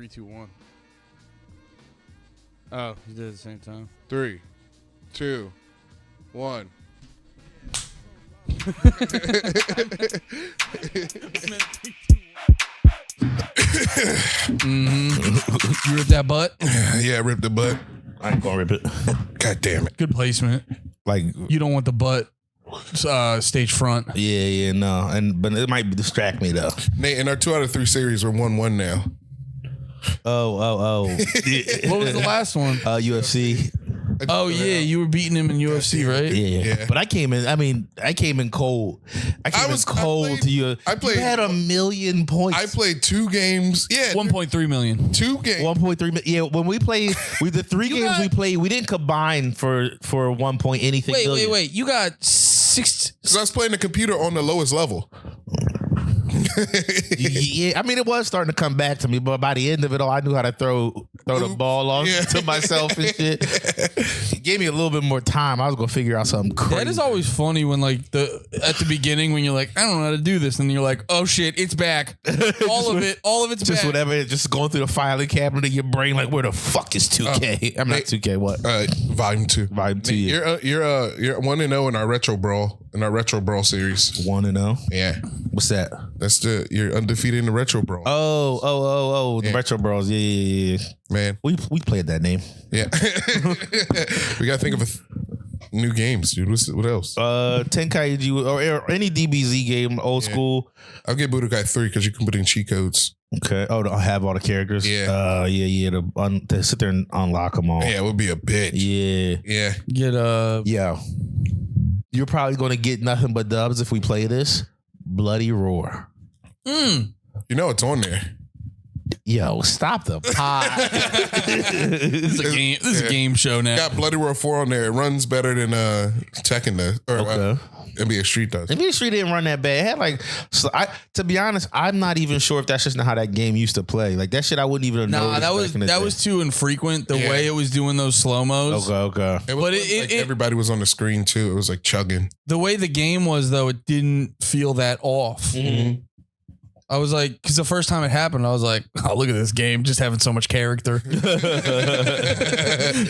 3, 2, 1. Oh, you did it at the same time. 3, 2, 1. Mm-hmm. You ripped that butt? Yeah, rip the butt. I ain't gonna rip it. God damn it. Good placement. Like, You don't want the butt stage front. yeah, no. But it might distract me though. Nate, in our 2 out of 3 series, we're 1-1 now. Oh. What was the last one? UFC. Oh, yeah. You were beating him in UFC, right? Yeah. But I came in cold. I came in cold to you. You had 1 million points. I played 2 games. Yeah. 1.3 million. 2 games. 1.3 million. Yeah, when we played, the 3 games we played, we didn't combine for 1 point anything. Wait. You got 6. Because I was playing the computer on the lowest level. Yeah, I mean, it was starting to come back to me, but by the end of it all, I knew how to throw the ball off to myself and shit. It gave me a little bit more time. I was gonna figure out something crazy. That is always funny when, like, at the beginning when you're like, I don't know how to do this, and you're like, oh shit, it's back. All of it's just back. whatever. Just going through the filing cabinet of your brain, like, where the fuck is 2K? I'm not 2K. What? Volume 2. Volume 2. Nate, you're 1-0 in our retro brawl series. 1-0. Yeah. What's that? That's you're undefeated in the retro brawl. Oh. The Retro Bros. Yeah. Man. We played that name. Yeah. We gotta think of new games, dude. What else? Tenkaichi or any DBZ game, old school. I'll get Budokai 3 because you can put in cheat codes. Okay. Oh, I have all the characters. Yeah. To sit there and unlock them all. Yeah, it would be a bitch. Yeah. Get Yeah. You're probably gonna get nothing but dubs if we play this. Bloody Roar. You know it's on there. Yo, stop the pod. This is a game show now. Got Bloody Roar 4 on there. It runs better than Tekken does. Or NBA Street does. NBA Street didn't run that bad. It had to be honest, I'm not even sure if that's just not how that game used to play. Like that shit, I wouldn't even know. Nah, that was too infrequent. The way it was doing those slow mos. Okay. It was, but everybody was on the screen too. It was like chugging. The way the game was though, it didn't feel that off. Mm-hmm. I was like, because the first time it happened, I was like, oh, look at this game, just having so much character.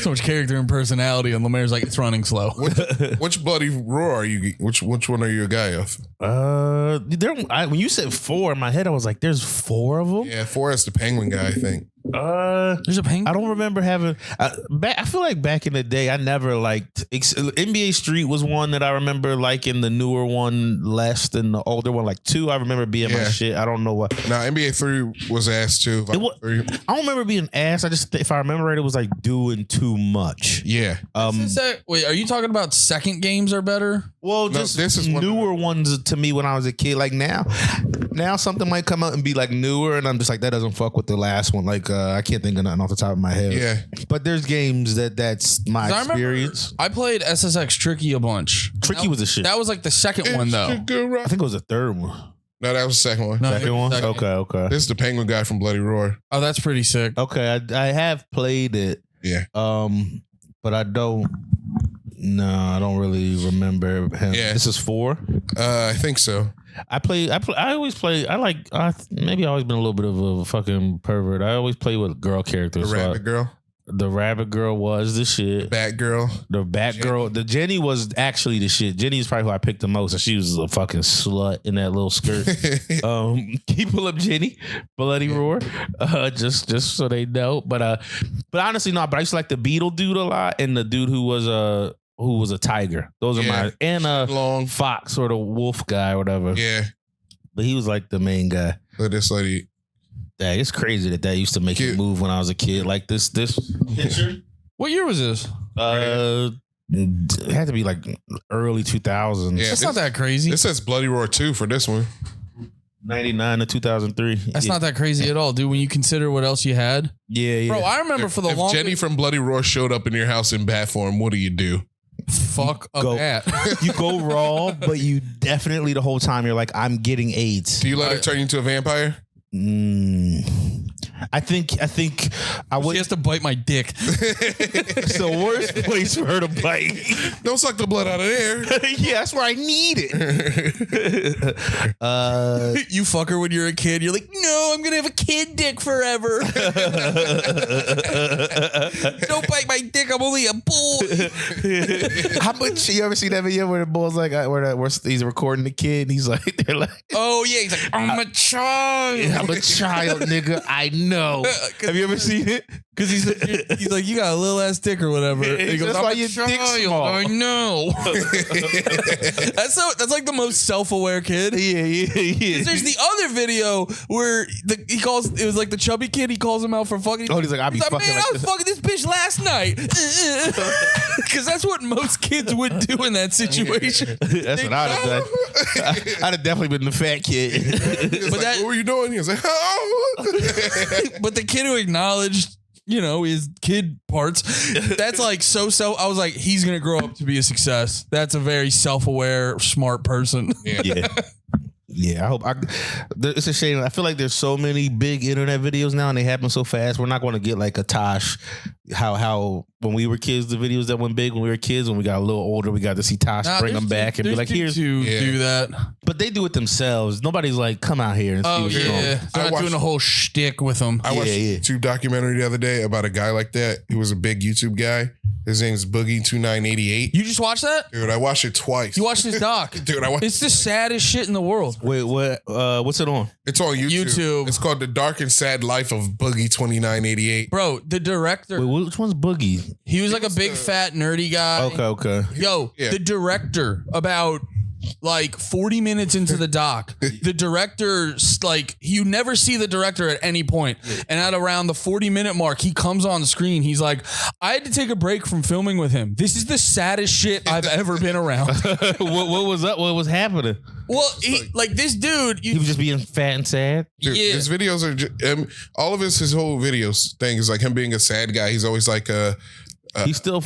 So much character and personality. And LeMaire's like, it's running slow. Which Bloody Roar are you? Which one are you a guy of? When you said 4 in my head, I was like, there's 4 of them? Yeah, 4 is the penguin guy, I think. There's a penguin. I don't remember having. I feel like back in the day, I never liked NBA Street was one that I remember liking. The newer one less than the older one. Like 2, I remember being my shit. I don't know what. No, NBA 3 was ass too. I don't remember being ass. I just, if I remember right, it was like doing too much. Yeah. Wait, are you talking about second games are better? Well, just this is newer ones to me when I was a kid. Like now something might come out and be like newer, and I'm just like, that doesn't fuck with the last one. Like I can't think of nothing off the top of my head. Yeah, but there's games that's my experience. I played SSX Tricky a bunch. Tricky was a shit. That was like the second one though. I think it was the third one. No, that was the second one. No, second one. Okay. This is the penguin guy from Bloody Roar. Oh, that's pretty sick. Okay, I have played it. Yeah. But I don't. No, I don't really remember him. Yeah. This is 4. I think so. Maybe I always been a little bit of a fucking pervert. I always play with girl characters. The rabbit girl. The rabbit girl was the shit. Bat girl. The bat girl. The Jenny was actually the shit. Jenny is probably who I picked the most, and she was a fucking slut in that little skirt. Can you pull up Jenny? Bloody Roar. Just so they know. But honestly, no. But I used to like the Beetle dude a lot, and the dude who was a tiger. Those are my, and a long fox or the wolf guy or whatever. Yeah. But he was like the main guy. But this lady. Yeah, it's crazy that used to make it move when I was a kid. Like this picture. What year was this? It had to be like early 2000s. Yeah, that's not that crazy. It says Bloody Roar 2 for this one. 99 to 2003. That's not that crazy at all, dude. When you consider what else you had. Yeah. Bro, I remember for the if longest. Jenny from Bloody Roar showed up in your house in bat form, what do you do? Fuck a bat. You go raw, but you definitely the whole time you're like, I'm getting AIDS. Do you let her turn you into a vampire? I think I She would. has to bite my dick. It's the worst place for her to bite. Don't suck the blood out of there. Yeah, that's where I need it. You fuck her when you're a kid. You're like, no, I'm gonna have a kid dick forever. Don't bite my dick. I'm only a boy. How much you ever see that video where the boy's like, where he's recording the kid and he's like, they're like, Oh yeah, he's like, I'm a child. I'm a child, nigga. I know. Have you ever seen it? Because he's like, you got a little ass dick or whatever. And he goes, That's I'm why a your child. dick's small. I know. That's like the most self-aware kid. Yeah. There's the other video where it was like the chubby kid. He calls him out for fucking. Oh, he's like, I be fucking man, like I was this. fucking this bitch last night. Because that's what most kids would do in that situation. That's what I'd have done. I'd have definitely been the fat kid. But that- what were you doing? He was like, oh. But the kid who acknowledged, his kid parts, that's like I was like, he's gonna grow up to be a success. That's a very self-aware, smart person. Yeah. Yeah, it's a shame. I feel like there's so many big internet videos now and they happen so fast. We're not going to get like a Tosh, how when we were kids, the videos that went big when we were kids, when we got a little older, we got to see Tosh bring them back and be like, here's. Do that. But they do it themselves. Nobody's like, come out here and see what's going on. They're not doing a whole shtick with them. I watched a YouTube documentary the other day about a guy like that. He was a big YouTube guy. His name's Boogie2988. You just watched that? Dude, I watched it twice. You watched this doc? Dude, I watched It's the saddest shit in the world. Wait, what? What's it on? It's on YouTube. It's called The Dark and Sad Life of Boogie2988. Bro, the director, Wait, which one's Boogie? he was like a big fat nerdy guy. Okay. Yo, Yeah. the director, about like 40 minutes into the doc, the director, like, you never see the director at any point. And at around the 40-minute mark, he comes on the screen. He's like, I had to take a break from filming with him. This is the saddest shit I've ever been around. What was up? What was happening? Well, this dude, He was just being fat and sad. Dude, Yeah. his videos are all of his whole videos thing is like him being a sad guy. He's always like He's still out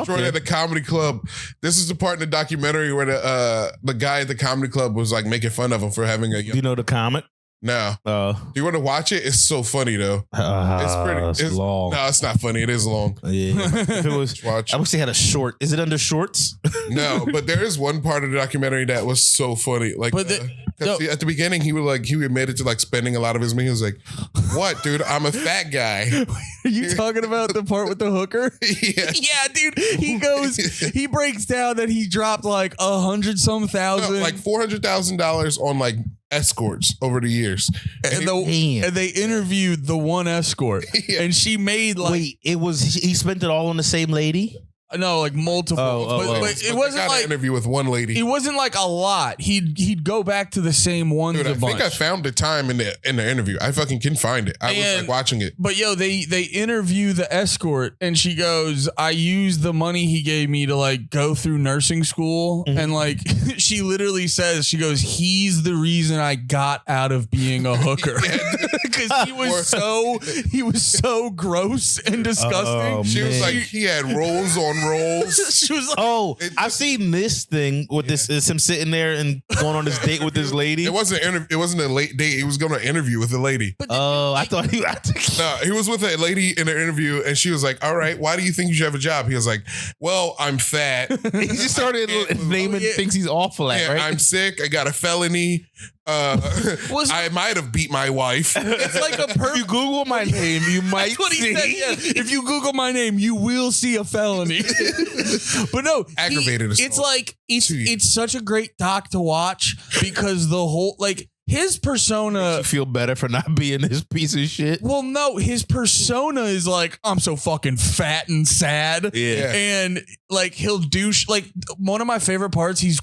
destroyed there. at the comedy club. This is the part in the documentary where the guy at the comedy club was like making fun of him for having a Do you know the comic? No. Do you want to watch it? It's so funny though. It's long. No, it's not funny. It is long. Yeah. If it was, Watch. I wish they had a short. Is it under shorts? No, but there is one part of the documentary that was so funny. Like, But at the beginning, he admitted to like spending a lot of his money. He was like, "What, dude? I'm a fat guy." Are you talking about the part with the hooker? Yeah. Yeah, dude. He breaks down that he dropped like 100-some thousand. No, like $400,000 on like escorts over the years. and Damn. they interviewed the one escort, Yeah. and she made like Wait, he spent it all on the same lady? like multiple. But it wasn't an like interview with one lady. it wasn't like a lot. He'd go back to the same ones Dude, a I bunch. think I found the time in the interview. I fucking can find it. I was And- like watching it. But yo, they interview the escort, and she goes, I used the money he gave me to like go through nursing school. And like she literally says, she goes, he's the reason I got out of being a hooker. Because he was so gross and disgusting. Oh, She was man. like, he had rolls on rolls. She was like, Oh, I've seen this thing with this. Is him sitting there and going on this date with this lady. It wasn't a late date. He was going to interview with a lady. Oh, I thought he. No, he was with a lady in an interview, and she was like, "All right, why do you think you should have a job?" He was like, "Well, I'm fat. He just started naming things he's awful at, Yeah, right? I'm sick. I got a felony. I might have beat my wife." it's like a If you perfect. Google my name, you might That's what he see. said. Yeah. If you Google my name, you will see a felony. But no, Aggravated assault. it's like Two years. it's such a great doc to watch because the whole like his persona. You feel better for not being this piece of shit. Well, no, his persona is like, I'm so fucking fat and sad. Yeah. And like he'll douche. Like one of my favorite parts, he's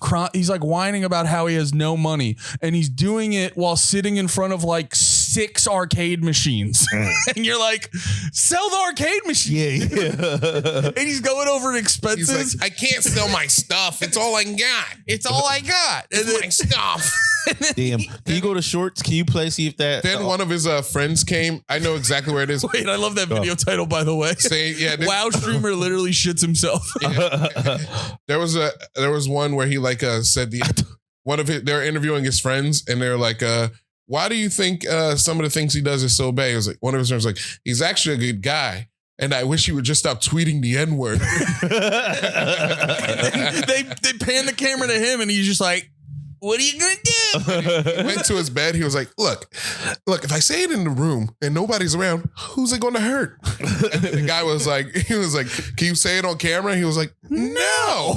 like whining about how he has no money, and he's doing it while sitting in front of like 6 arcade machines. And you're like, sell the arcade machine. Yeah. And he's going over He's expenses. like, "I can't sell my stuff. It's all I got. It's all I got. And It's my stuff." Damn. Can you go to shorts? Can you play, see if that. Then one of his friends came. I know exactly where it is. Wait, I love that video title, by the way. Say, yeah, Wow streamer literally shits himself. There was one where he like said they're interviewing his friends, and they're like why do you think some of the things he does is so bad? He was like, one of his friends was like, he's actually a good guy. And I wish he would just stop tweeting the N-word. They pan the camera to him and he's just like, what are you going to do? He went to his bed. He was like, look, if I say it in the room and nobody's around, who's it going to hurt? And the guy was like, can you say it on camera? He was like, no.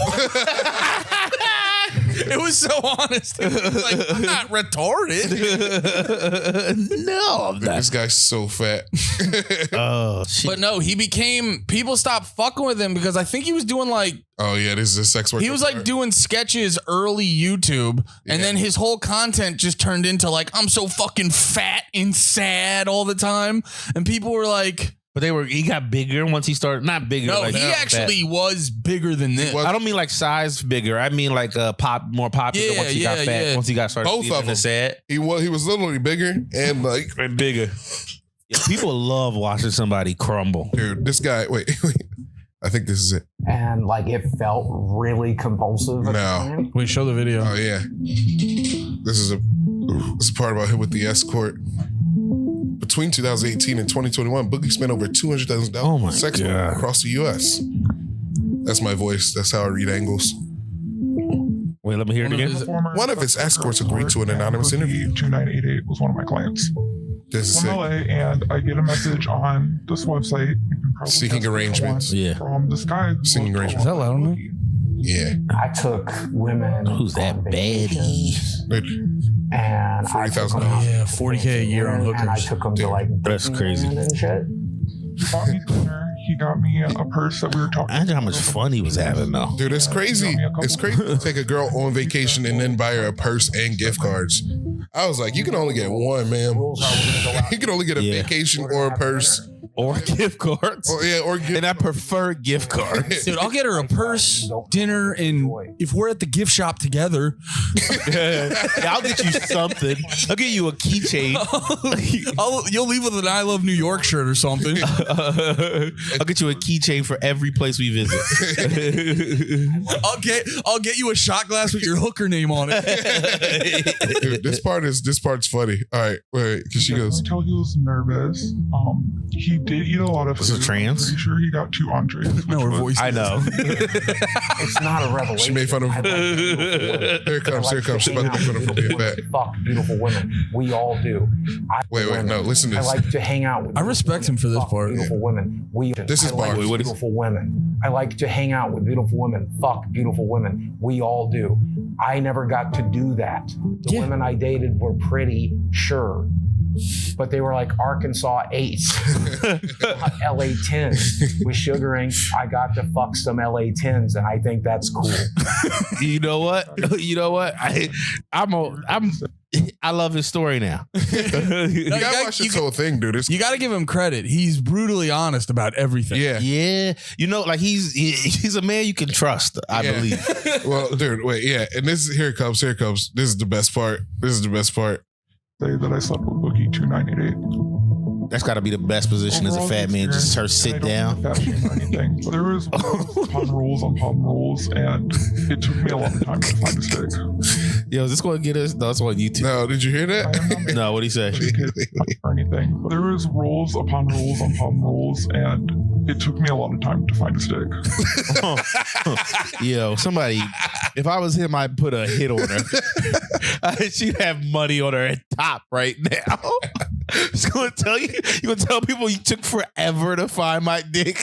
It was so honest. He was like, I'm not retarded. No, I'm not. This guy's so fat. Oh, shit. But no, people stopped fucking with him because I think he was doing like, Oh yeah, this is a sex worker. he was like doing sketches early YouTube. And then his whole content just turned into like, I'm so fucking fat and sad all the time. And people were like, But he got bigger once he started. Not bigger. no, like he actually fat. was bigger than this. was. I don't mean like size bigger. I mean like more popular once he got fat. yeah. Once he got started. Both of them. Sad. He was literally bigger and like Bigger. Yeah, people love watching somebody crumble. dude, this guy. Wait. I think this is it. And like it felt really compulsive. At the No. time. Wait, show the video. Oh yeah. This is a part about him with the escort. Between 2018 and 2021, Boogie spent over $200,000 Oh my sex God. work across the U.S. That's my voice. That's how I read angles. Wait, let me hear it again. One of his escorts agreed to an anonymous interview. Boogie2988 was one of my clients. This is From it. LA, and I get a message on this website. You can probably Seeking guess which arrangements. one, Yeah. From this guy. who Seeking looked arrangements. a lot Is that loud like enough? Boogie. Yeah. I took women. Who's that on baddie? vacations, And I took $40,000. them out Yeah, to $40K a year on Disneyland, And I hookers. took them to like That's crazy. Disneyland and shit. He bought me dinner. He got me a purse that we were talking I wonder how much fun he was having though. Dude, it's crazy. It's crazy to take a girl on vacation and then buy her a purse and gift cards. I was like, you can only get one, ma'am. Rules are we're gonna go out. You can only get a Yeah. vacation We're or a gonna have purse. dinner. Or gift cards. Or gift. And I prefer gift cards. Dude, I'll get her a purse, dinner, and if we're at the gift shop together, Yeah, I'll get you something. I'll get you a keychain. you'll leave with an I Love New York shirt or something. I'll get you a keychain for every place we visit. I'll get you a shot glass with your hooker name on it. Dude, this part's funny. All right, wait, because she I goes, can tell he was nervous. He did eat a lot of food. Was it trans? I'm pretty sure he got 2 entrees. No, her voice. I know. It's not a revelation. She made fun of I like beautiful women. Here it comes, I here it comes. She's about to make fun of him for being fat. Fuck beautiful women. We all do. Wait, no, listen to I this. like to hang out with. I respect beautiful him for this women. Fuck part. Beautiful women. This is I like Bart. Wait, what is- beautiful women. I like to hang out with beautiful women. Fuck beautiful women. We all do. I never got to do that. The Yeah. women I dated were pretty, sure. But they were like Arkansas 8s, not LA 10s. With sugaring, I got to fuck some LA 10s, and I think that's cool. You know what? You know what? I love his story now. You gotta watch this whole thing, dude. You got to give him credit. He's brutally honest about everything. Yeah. Yeah, you know, like he's a man you can trust. I Yeah. believe. Well, dude, wait, yeah. And here it comes. This is the best part. Say that I slept with Boogie2988. That's got to be the best position as a fat man. Just her sit down. But there was rules upon rules, and it took me a long time to find a stick. Yo, is this going to get us? No, it's on YouTube. No, did you hear I that? am not No, what do you say? or anything. But there was rules upon rules upon rules, and it took me a lot of time to find a stick. Yo, somebody, if I was him, I'd put a hit on her. She'd have money on her at top right now. She's gonna tell you, you're gonna tell people you took forever to find my dick.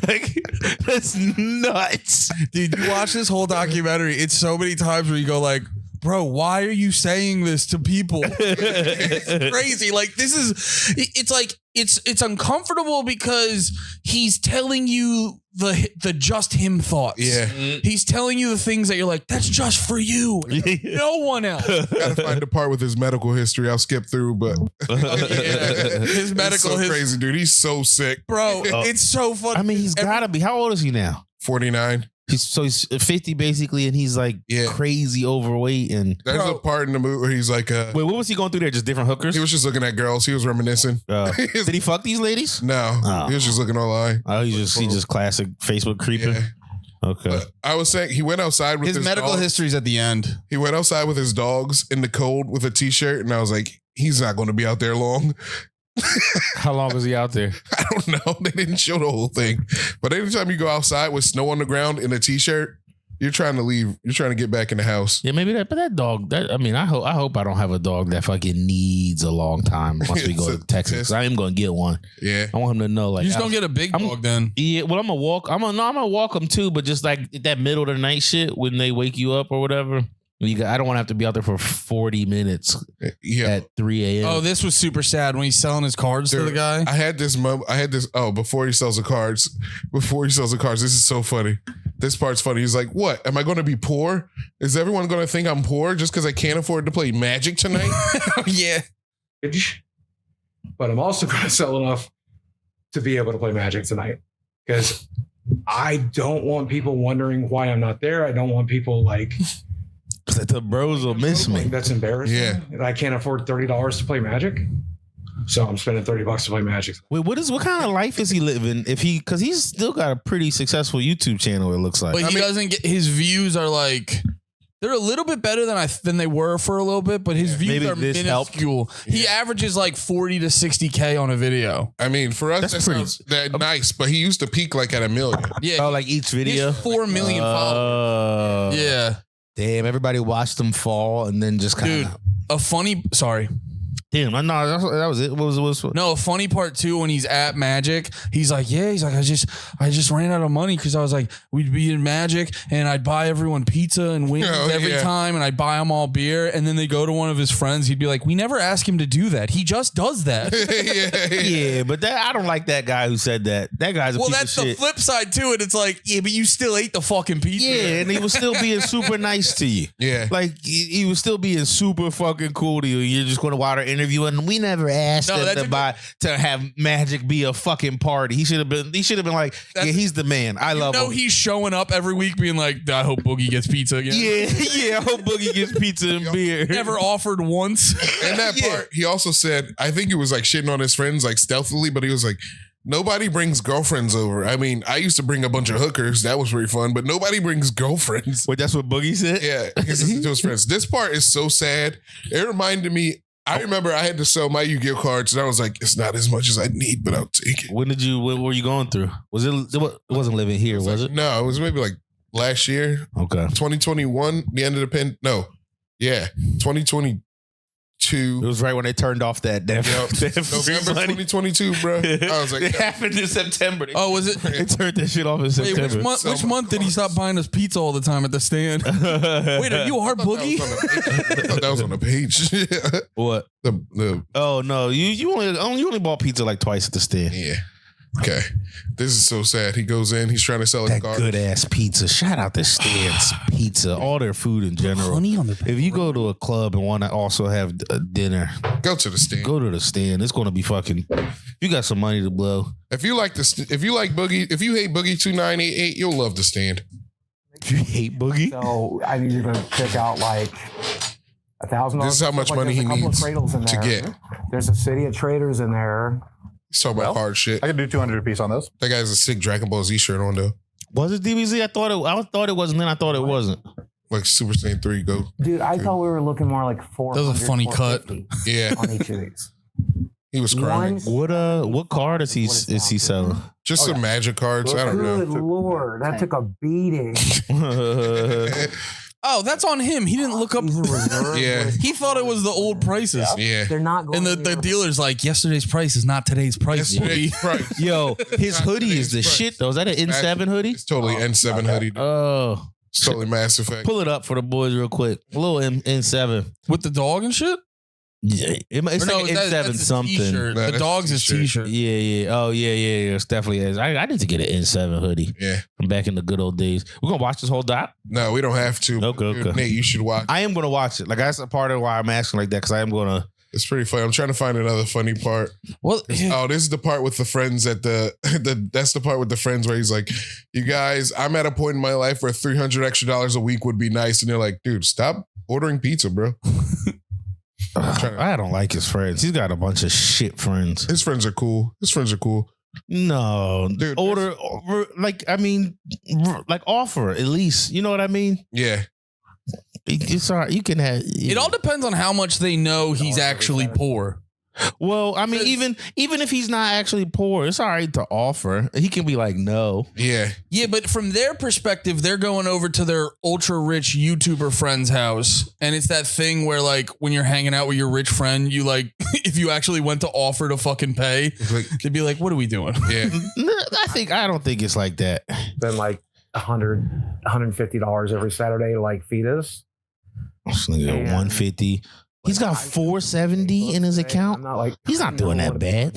Like, that's nuts. Dude, you watch this whole documentary. It's so many times where you go like, bro, why are you saying this to people? It's crazy. Like it's uncomfortable because he's telling you the just him thoughts. Yeah. He's telling you the things that you're like, that's just for you. No one else. Gotta find the part with his medical history. I'll skip through, but His it's medical so history. crazy, dude. He's so sick. Bro, it's so funny. I mean, he's gotta be. How old is he now? 49. He's 50 basically, and he's like Yeah. crazy overweight. And There's Bro. a part in the movie where he's like, wait, what was he going through there? Just different hookers? he was just looking at girls. He was reminiscing. Did he fuck these ladies? No, Oh. he was just looking online. Oh, he just classic Facebook creeping. Yeah. Okay. But I was saying he went outside with his medical dogs. history's at the end. He went outside with his dogs in the cold with a t-shirt, and I was like, he's not going to be out there long. How long was he out there? I don't know. They didn't show the whole thing. But anytime you go outside with snow on the ground in a t-shirt, you're trying to leave. You're trying to get back in the house. Yeah, maybe that. But that dog. I hope I don't have a dog that fucking needs a long time once we go to Texas. 'Cause I am going to get one. Yeah. I want him to know. Like, You just don't get a big dog then. Yeah. Well, I'm gonna walk. I'm gonna walk them too. But just like that middle of the night shit when they wake you up or whatever. I don't want to have to be out there for 40 minutes at 3 a.m. Oh, this was super sad when he's selling his cards to the guy. I had this before he sells the cards. This is so funny. This part's funny. He's like, what? Am I going to be poor? Is everyone going to think I'm poor just because I can't afford to play Magic tonight? Yeah. But I'm also going to sell enough to be able to play Magic tonight. Because I don't want people wondering why I'm not there. I don't want people like... The bros will miss me. That's embarrassing. Yeah. And I can't afford $30 to play Magic. So I'm spending $30 to play Magic. Wait, what kind of life is he living? Because he's still got a pretty successful YouTube channel, it looks like. But he doesn't get, his views are like, they're a little bit better than they were for a little bit, but his views maybe are this minuscule. He averages like 40 to 60K on a video. I mean, for us, That's that pretty- sounds that nice, but he used to peak like at 1 million. Yeah. Oh, like each he video? has 4 million followers. Yeah. Damn, everybody watched him fall and then just kind of... Sorry. Damn, no, that was it. What was No, a funny part too, when he's at Magic, he's like, I just ran out of money because I was like, we'd be in Magic and I'd buy everyone pizza and wings every time and I'd buy them all beer. And then they go to one of his friends. He'd be like, we never ask him to do that. He just does that. Yeah, but I don't like that guy who said that. That guy's a piece that's of the shit. flip side to it. It's like, yeah, but you still ate the fucking pizza. Yeah, and he was still being super nice to you. Yeah. Like, he was still being super fucking cool to you. You're just going to watch our interview and we never asked him to have Magic be a fucking party. He should have been like, yeah, he's the man. I love him. He's showing up every week being like, I hope Boogie gets pizza again. Yeah, I hope Boogie gets pizza and beer. Never offered once. And that part, he also said, I think he was like shitting on his friends like stealthily, but he was like, nobody brings girlfriends over. I mean, I used to bring a bunch of hookers. That was pretty fun, but nobody brings girlfriends. Wait, that's what Boogie said? Yeah, he said to his friends. This part is so sad. It reminded me, I remember I had to sell my Yu-Gi-Oh cards and I was like, it's not as much as I need, but I'll take it. What were you going through? Was it wasn't living here, was it? No, it was maybe like last year, Okay. 2021, the end of the 2022. It was right when they turned off that November 2022, bro. I was like, it happened in September. Was it? They turned that shit off in Wait, September. which month did he stop buying us pizza all the time at the stand? Wait, are you a hard Boogie? I thought that was on the page. What? Oh no, you only bought pizza like twice at the stand. Yeah. Okay. This is so sad. He goes in, he's trying to sell his That car. good ass pizza. Shout out to Stan's Pizza. All their food in general. If you go to a club and want to also have a dinner, Go to the stand. go to the stand. It's going to be fucking. You got some money to blow. If you like Boogie, if you hate Boogie2988, you'll love the stand. If you hate Boogie, So I need you to pick out like $1,000. This is how much money he needs to get. There's a City of Traders in there. He's talking about hard shit. I could do 200 a piece on those. That guy has a sick Dragon Ball Z shirt on though. was it DBZ? I thought it wasn't. Then I thought it wasn't. Like Super Saiyan 3 go. Dude, I thought we were looking more like 400. That was a funny cut. 450 Yeah. on each of these. He was crying. What card is he selling? Just some magic cards. I don't Good know. Lord, that took a beating. Oh, that's on him. He didn't look up. These are reserved Yeah. with- He thought it was the old prices. Yeah. They're not going And the anywhere. dealer's like, yesterday's price is not today's price. Yesterday's Boogie. price. Yo, his hoodie is the shit though. Is that an N7 hoodie? It's totally N7 hoodie. Oh, It's totally Mass Effect. pull it up for the boys real quick. A little N7. With the dog and shit? Yeah, it's Or no, like an that's N7 his something. t-shirt. Nah, The that's dog's his his t-shirt. t-shirt. Yeah. Oh, yeah. It definitely is. I need to get an N7 hoodie Yeah. from back in the good old days. We're gonna watch this whole doc. No, we don't have to. Okay. Dude, Nate, you should watch. I am gonna watch it. Like that's a part of why I'm asking like that because I am gonna. It's pretty funny. I'm trying to find another funny part. Well, Oh, this is the part with the friends at that's the part with the friends where he's like, you guys, I'm at a point in my life where $300 extra a week would be nice. And they're like, dude, stop ordering pizza, bro. I don't like his friends. He's got a bunch of shit friends. His friends are cool. No, Dude, order like offer at least. You know what I mean? Yeah. It's all right. You can have. It all depends on how much they know he's actually poor. Well, I mean, even if he's not actually poor, it's all right to offer. He can be like, no. Yeah. Yeah, but from their perspective, they're going over to their ultra rich YouTuber friend's house. And it's that thing where, like, when you're hanging out with your rich friend, you like, if you actually went to offer to fucking pay, Like, they'd be like, what are we doing? yeah. I don't think it's like that. Then like $150 every Saturday to like feed us. This nigga And- 150. He's got 470 in his account. I'm not like He's not doing that bad.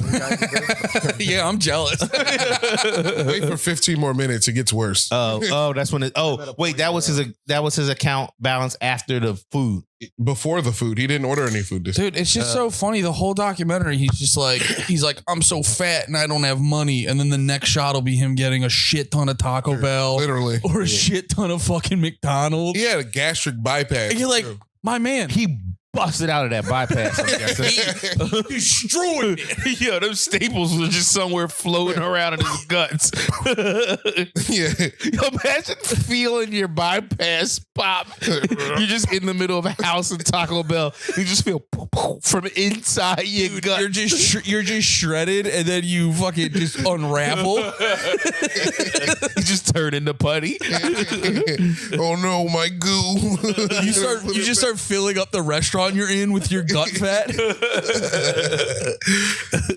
Yeah, I'm jealous. Wait for 15 more minutes. It gets worse. Oh, that's when it. Oh, wait, that was his account balance after the food. Before the food, he didn't order any food. Dude, it's just so funny. The whole documentary, he's like, I'm so fat and I don't have money. And then the next shot will be him getting a shit ton of Taco Bell Literally. or a shit ton of fucking McDonald's. He had a gastric bypass. And you're like, my man, He busted out of that bypass. he destroyed it. Yeah, them staples were just somewhere floating around in his guts. Yeah. Yo, imagine feeling your bypass pop. You're just in the middle of a house in Taco Bell. You just feel from inside your gut. You're just shredded, and then you fucking just unravel. You just turn into putty. Oh no, my goo. You just start filling up the restaurant you're in with your gut fat.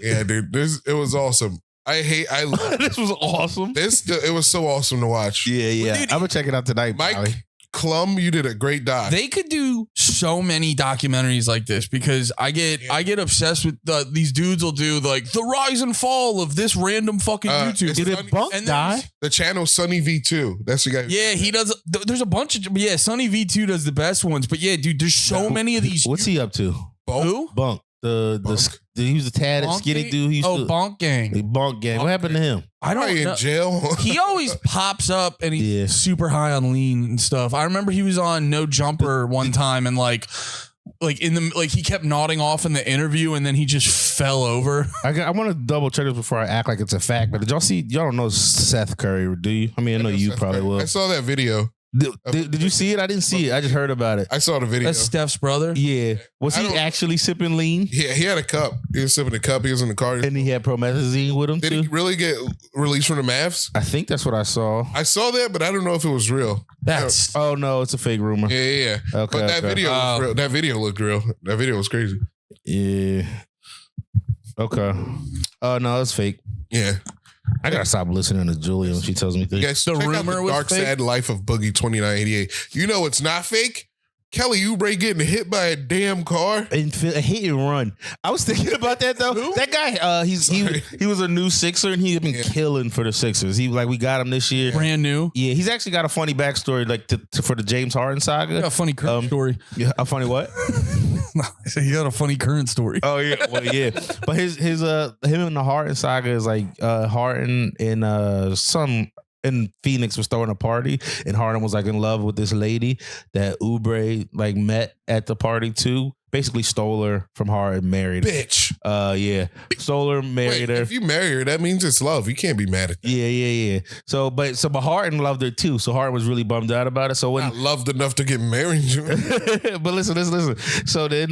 Yeah, dude. It was awesome. I love This was awesome. it was so awesome to watch. Yeah. Dude, I'm gonna check it out tonight. Mike Molly. Klum, you did a great doc. They could do so many documentaries like this because I get obsessed with these dudes will do like the rise and fall of this random fucking YouTube. it's Did funny. it Bunk And die? The channel Sunny V2. That's the guy. Yeah, he does. There's a bunch of Sunny V2 does the best ones, but yeah, dude, there's so many of these. What's he up to? Who? Bunk. The he was a tad Bonk skinny gang? dude. He used Oh, to, Bonk Gang. the Bunk gang. What happened to him? I don't Probably know. in jail. He always pops up and he's Yeah. super high on lean and stuff. I remember he was on No Jumper one time and like he kept nodding off in the interview and then he just fell over. I want to double check this before I act like it's a fact. But did y'all see? Y'all don't know Seth Curry, do you? I mean, I know you probably will. I saw that video. Did you see it? I didn't see it. I just heard about it. I saw the video. That's Steph's brother. Yeah. Was I he don't- actually sipping lean? Yeah, he had a cup. He was sipping a cup. He was in the car. And he had promethazine with him Did too? he really get released from the Mavs? I think that's what I saw. I saw that, but I don't know if it was real. That's Oh no, it's a fake rumor. Yeah. Okay. But that okay. video was real. That video looked real. That video was crazy. Yeah. Okay. Oh no, it's fake. Yeah. I gotta stop listening to Julia when she tells me You things. guys, The check out rumor the was dark, fake? sad life of Boogie2988. You know it's not fake? Kelly Oubre getting hit by a damn car. And a hit and run. I was thinking about that though. Who? That guy, he was a new Sixer and he had been killing for the Sixers. We got him this year. brand new. Yeah, he's actually got a funny backstory, like for the James Harden saga. A funny current story. Yeah, a funny what? He got a funny current story. Oh yeah, well yeah. But him and the Harden saga is like Harden and some in Phoenix was throwing a party and Harden was like in love with this lady that Oubre like met at the party too. Basically stole her from Harden, married her. Bitch. Yeah. Stole her, married Wait, her. if you marry her, that means it's love. You can't be mad at that. Yeah. But Harden loved her too. So Harden was really bummed out about it. So when Not loved enough to get married. but listen. So then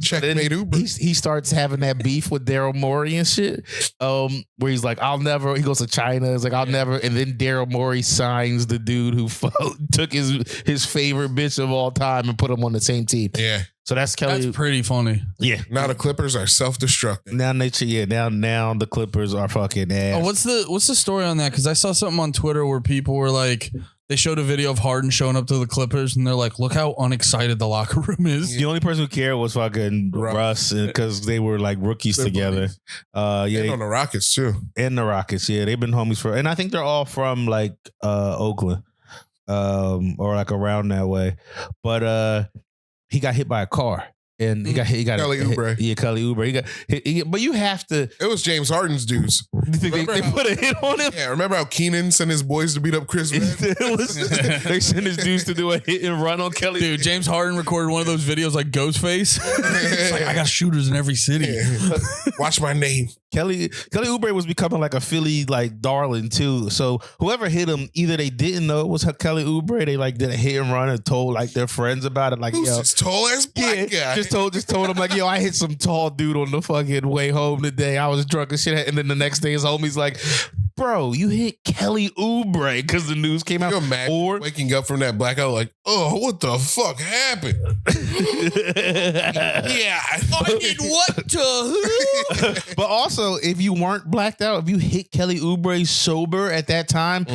Checkmate Uber. he starts having that beef with Daryl Morey and shit. Where he's like, I'll never. He goes to China. It's like I'll never. And then Daryl Morey signs the dude who took his favorite bitch of all time and put him on the same team. Yeah. So that's Kelly. That's pretty funny. Yeah. Now the Clippers are self-destructing. Now the Clippers are fucking ass. Oh, what's the story on that? Because I saw something on Twitter where people were like, they showed a video of Harden showing up to the Clippers, and they're like, "Look how unexcited the locker room is." The only person who cared was fucking Russ because they were like rookies together. And on the Rockets too. And the Rockets. Yeah, they've been homies and I think they're all from like Oakland, or like around that way. But he got hit by a car. And he got Kelly Oubre. Yeah, Kelly Oubre. He got hit, but you have to. It was James Harden's dudes. You think they put a hit on him? Yeah, remember how Keenan sent his boys to beat up Chris Red? They sent his dudes to do a hit and run on Kelly. Dude, James Harden recorded one of those videos like Ghostface. It's like, I got shooters in every city. Yeah. Watch my name. Kelly Oubre was becoming like a Philly like darling too. So whoever hit him, either they didn't know it was Kelly Oubre, they like did a hit and run and told like their friends about it. Like, Who's yo, this tall ass black guy? just told him like, yo, I hit some tall dude on the fucking way home today. I was drunk as shit. And then the next day his homie's like, bro, you hit Kelly Oubre because the news came out. Can you imagine Or waking up from that blackout like, oh, what the fuck happened? Yeah, I did what to? but also, if you weren't blacked out, if you hit Kelly Oubre sober at that time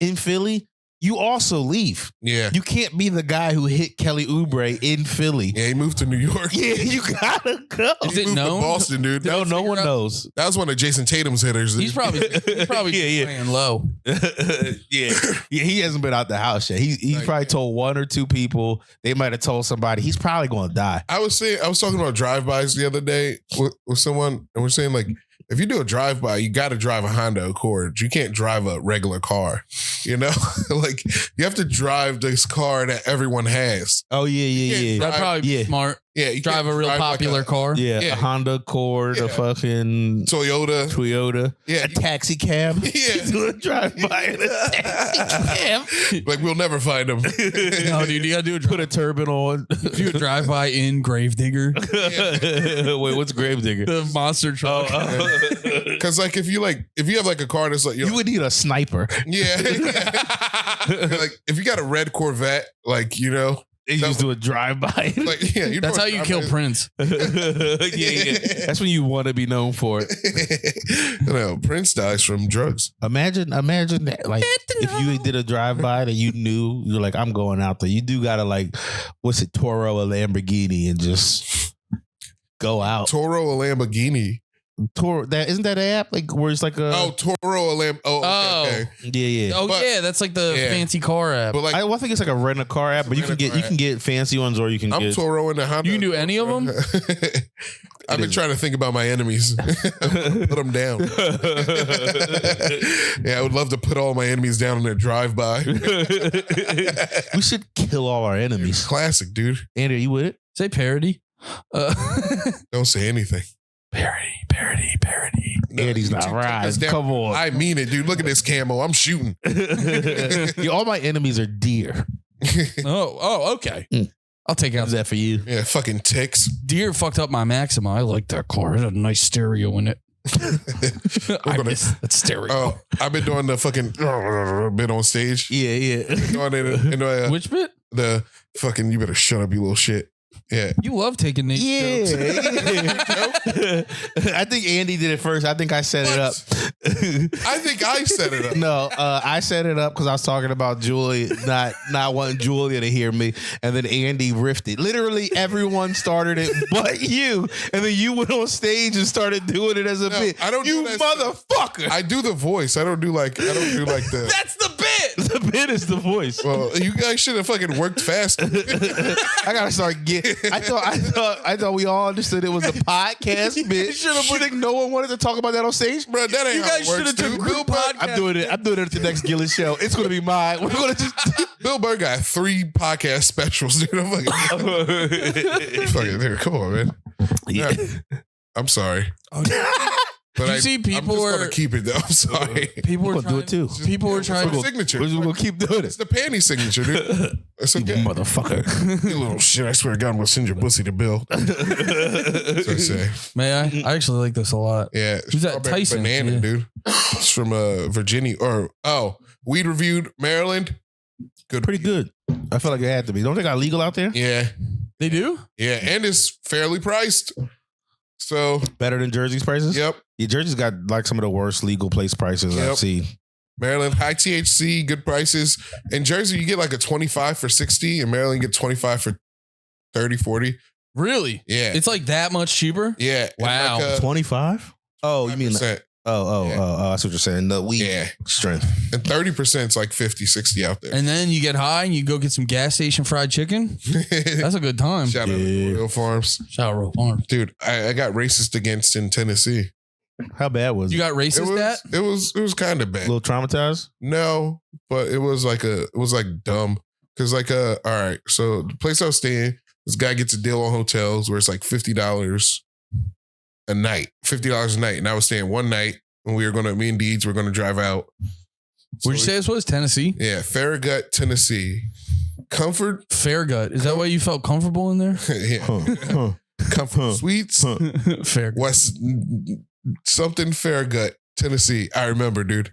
in Philly, you also leave. Yeah. You can't be the guy who hit Kelly Oubre in Philly. Yeah, he moved to New York. Yeah, you gotta go. Is He it moved to known? Boston, dude. No one knows. That was one of Jason Tatum's hitters. He's probably Yeah. playing low. yeah, he hasn't been out the house yet. He Like, probably told one or two people. They might have told somebody. He's probably going to die. I was talking about drive-bys the other day with someone, and we're saying like, if you do a drive-by, you got to drive a Honda Accord. You can't drive a regular car. You know, like you have to drive this car that everyone has. Oh yeah. That'd probably be Yeah. smart. Yeah, you Drive can't a real popular like car. Yeah, Yeah. a Honda Accord, a Yeah. fucking Toyota. Yeah, a taxi cab. Yeah. Do a drive by in a taxi cab. like we'll never find them. No, dude, you gotta Put a turban on. do a drive-by in Gravedigger, Wait, what's Gravedigger? the monster truck. Because like if you have like a car that's like You would need a sniper. yeah. Like if you got a red Corvette, like you know, You just do a drive by. like yeah, you That's how you kill Prince. yeah. That's when you want to be known for it. No, Prince dies from drugs. Imagine that, like if you did a drive by that you knew you're like, I'm going out there. You do gotta like, what's it, Toro a Lamborghini and just go out. Toro a Lamborghini. Toro, that isn't that an app like where it's like a Toro a Lamb. Oh, okay. yeah. Oh But- yeah, that's like the yeah. fancy car app. But like I think it's like a rent a car app, but you can get fancy ones or you can I'm get. Toro in the Honda. You can do any of them? I've been trying to think about my enemies. Put them down. Yeah, I would love to put all my enemies down in their drive-by. We should kill all our enemies. Classic, dude. Andy, are you with it? Say parody. Don't say anything. Parody. No, Andy's you not take right. us down. Come on. I mean it, dude. Look at this camo. I'm shooting. Yeah, all my enemies are deer. Oh, okay. Mm. I'll take out How's that for you? Yeah, fucking ticks. Deer fucked up my Maxima. I like that car. It had a nice stereo in it. I gonna- miss that stereo. Oh, I've been doing the fucking bit on stage. Yeah. Doing it in Which bit? the fucking, you better shut up, you little shit. Yeah. You love taking Nate's jokes. I think Andy did it first. I think I set it up. I think I set it up. No, I set it up because I was talking about Julia, not wanting Julia to hear me, and then Andy riffed it. Literally, everyone started it but you, and then you went on stage and started doing it as a bit. I don't You do that motherfucker! I do the voice. I don't do like the. That's the bit. The bit is the voice. Well, you guys should have fucking worked faster. I gotta start getting. I thought we all understood it was a podcast bit. You think no one wanted to talk about that on stage? Bro, that ain't You how guys it should works, have took dude. group Bill podcast. I'm doing it at the next Gillis show. It's gonna be mine. We're gonna just. Bill Burr got 3 podcast specials, dude. I'm fucking dude, come on, man. Yeah. I'm sorry. But You see, I'm people just were- gonna keep it though. I'm sorry. People were We're gonna do trying, it too. People were trying It's my to. signature. We're gonna keep doing It's it. the panty signature, dude. It's You okay. motherfucker. You little shit. I swear to God, I'm gonna send your pussy to Bill. That's what I say. May I? I actually like this a lot. Yeah. Who's that? Strawberry Tyson, Banana, yeah. dude. It's from Virginia. Weed Reviewed, Maryland. Good. Pretty good. I feel like it had to be. Don't they got legal out there? Yeah. They do? Yeah. And it's fairly priced. So, Better than Jersey's prices? yep. Yeah, Jersey's got like some of the worst legal place prices Yep. I've seen. Maryland, high THC, good prices. In Jersey, you get like a 25 for 60. In Maryland, you get 25 for 30, 40. Really? Yeah. It's like that much cheaper? Yeah. And Wow. like, 25? Oh, you mean 5%. that's what you're saying. The weed Yeah. strength. And 30% is like 50, 60 out there. And then you get high and you go get some gas station fried chicken. That's a good time. Shout out to Royal Farms. Shout out Royal Farms. Dude, I got racist against in Tennessee. How bad was You it? got racist that? It was kind of A bad. little traumatized? No, but it was like dumb. Cause all right, so the place I was staying, this guy gets a deal on hotels where it's like $50. a night, $50 a night. And I was staying one night when me and Deeds were going to drive out. Where'd you say this was? Tennessee? Yeah, Farragut, Tennessee. Comfort. Farragut. Is that why you felt comfortable in there? Yeah. Comfort Suites. Farragut. West something Farragut, Tennessee. I remember, dude.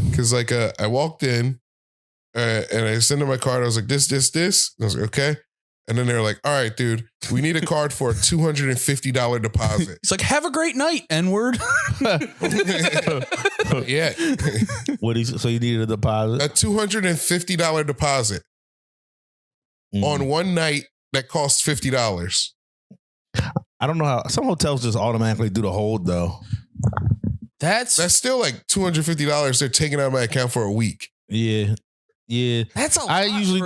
Because like I walked in and I sent in my card. I was like, this. I was like, okay. And then they were like, all right, dude, we need a card for a $250 deposit. It's like, have a great night, N-word. Yeah. So you needed a deposit? A $250 deposit on one night that costs $50. I don't know how some hotels just automatically do the hold though. That's still like $250 they're taking out of my account for a week. Yeah. That's a lot. I usually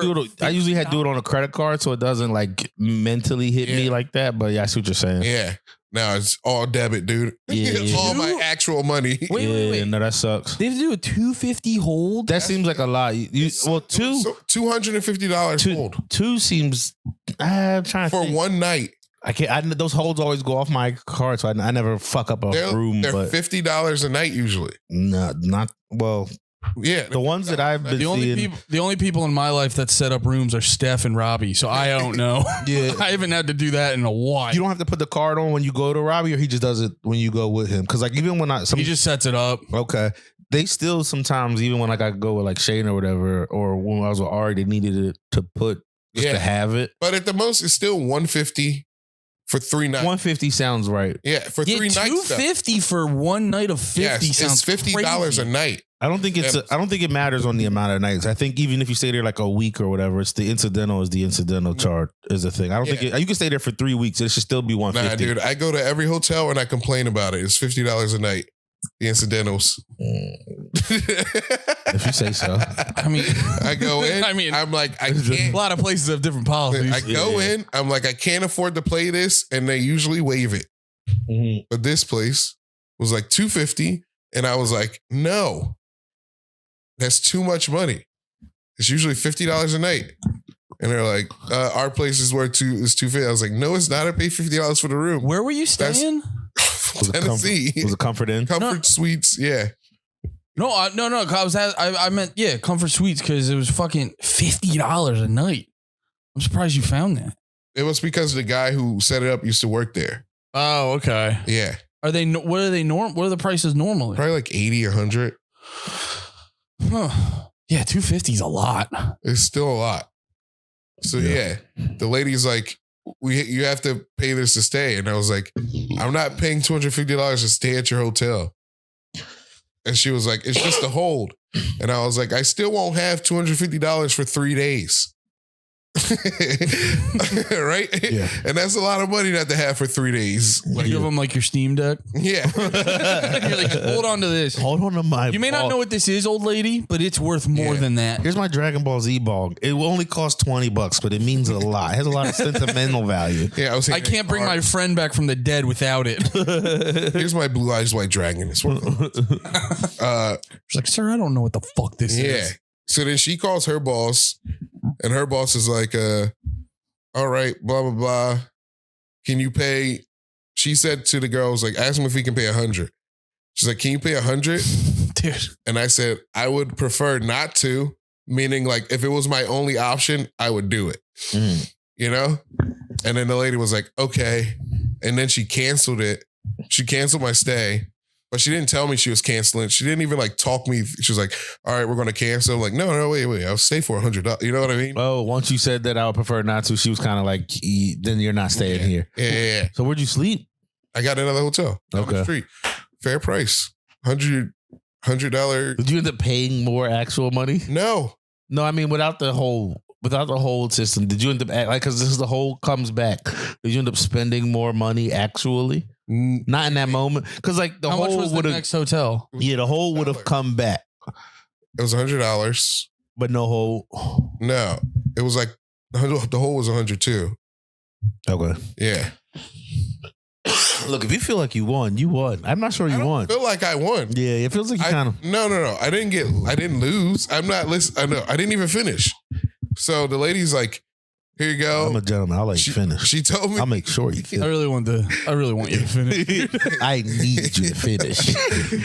had to do it on a credit card so it doesn't like mentally hit me like that. But yeah, I see what you're saying. Yeah. Now it's all debit, dude. Yeah, It's all my actual money. Wait. No, that sucks. They have to do a $250 hold? That seems like a lot. $250 hold. Two seems. I'm trying to for think. one night. I can't. Those holds always go off my card, so I never fuck up a room. They're but $50 a night usually. no, not well. Yeah, The ones that I've been seeing. The only people in my life that set up rooms are Steph and Robbie, so I don't know. Yeah. I haven't had to do that in a while. You don't have to put the card on when you go to Robbie, or he just does it when you go with him. Because like even when he just sets it up. Okay. They still sometimes, even when like I go with like Shane or whatever, or when I was with Ari, they needed it to put just to have it. But at the most, it's still $150 for 3 nights. 150 sounds right. Yeah, for 3 nights. $250 for one night of 50 sounds it's $50 crazy. a night. I don't think I don't think it matters on the amount of nights. I think even if you stay there like a week or whatever, it's the incidental charge is the thing. I don't think you can stay there for 3 weeks. It should still be $150. Nah, dude, I go to every hotel and I complain about it. It's $50 a night. The incidentals. If you say so. I mean, I go in. I'm like, I can't. a lot of places have different policies. I go in. I'm like, I can't afford to play this, and they usually waive it. Mm-hmm. But this place was like $250, and I was like, no, that's too much money. It's usually $50 a night. And they're like, our place is worth $250. I was like, no, it's not. I pay $50 for the room. Where were you staying? Tennessee. Was it Comfort Inn? Comfort Suites, yeah. No. I meant Comfort Suites because it was fucking $50 a night. I'm surprised you found that. It was because the guy who set it up used to work there. Oh, okay. Yeah. What are the prices normally? Probably like 80 or 100. Huh. Yeah, $250 is a lot. It's still a lot. So yeah, the lady's like, you have to pay this to stay. And I was like, I'm not paying $250 to stay at your hotel. And she was like, it's just a hold. And I was like, I still won't have $250 for 3 days. Right? Yeah. And that's a lot of money not to have for 3 days. Like, you give them like your Steam Deck. Yeah. You're like, hold on to this. Hold on to my You may not ball. know what this is, old lady, but it's worth more than that. Here's my Dragon Ball Z ball. It will only cost $20, but it means a lot. It has a lot of sentimental value. Yeah, I can't bring my friend back from the dead without it. Here's my Blue Eyes White Dragon. It's worth She's like, sir, I don't know what the fuck this is. So then she calls her boss, and her boss is like, all right, blah, blah, blah. Can you pay? She said to the girls, like, ask him if he can pay 100. She's like, can you pay 100? Dude. And I said, I would prefer not to, meaning like if it was my only option, I would do it. You know? And then the lady was like, okay. And then she canceled it. She canceled my stay. But she didn't tell me she was canceling. She didn't even like talk me. She was like, all right, we're going to cancel. I'm like, no, wait. I'll stay for $100. You know what I mean? Oh, once you said that I would prefer not to, she was kind of like, then you're not staying here. Yeah. So where'd you sleep? I got another hotel down the street. Fair price. $100. Did you end up paying more actual money? No, I mean, without the whole system, did you end up because this is the whole comes back? Did you end up spending more money actually? Not in that moment, because like the How whole much was the next hotel? Yeah, the whole would have come back. It was $100, but no whole. No, it was like the whole was 102. Okay. Yeah. Look, if you feel like you won, you won. I'm not sure you won. I feel like I won. Yeah, it feels like you kind of. No. I didn't lose. I'm not listening. I didn't even finish. So the lady's like, Here you go. I'm a gentleman. I'll let you finish. She told me. I'll make sure you I finish. really want you to finish. I need you to finish.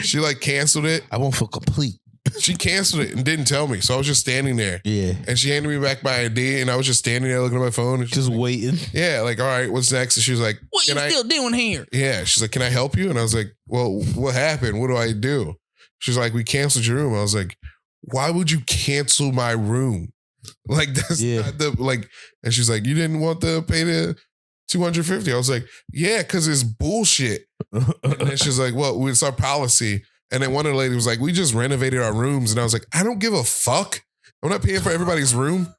She like canceled it. I won't feel complete. She canceled it and didn't tell me. So I was just standing there. Yeah. And she handed me back my ID and I was just standing there looking at my phone. And Just waiting. yeah, like, all right, what's next? And she was like, What you still doing here? yeah. She's like, can I help you? And I was like, well, what happened? What do I do? She's like, we canceled your room. I was like, why would you cancel my room? Like, that's not the, like, and she's like, you didn't want to pay the $250. I was like, yeah, because it's bullshit. And then she's like, well, it's our policy. And then one of the ladies was like, we just renovated our rooms. And I was like, I don't give a fuck. I'm not paying for everybody's room.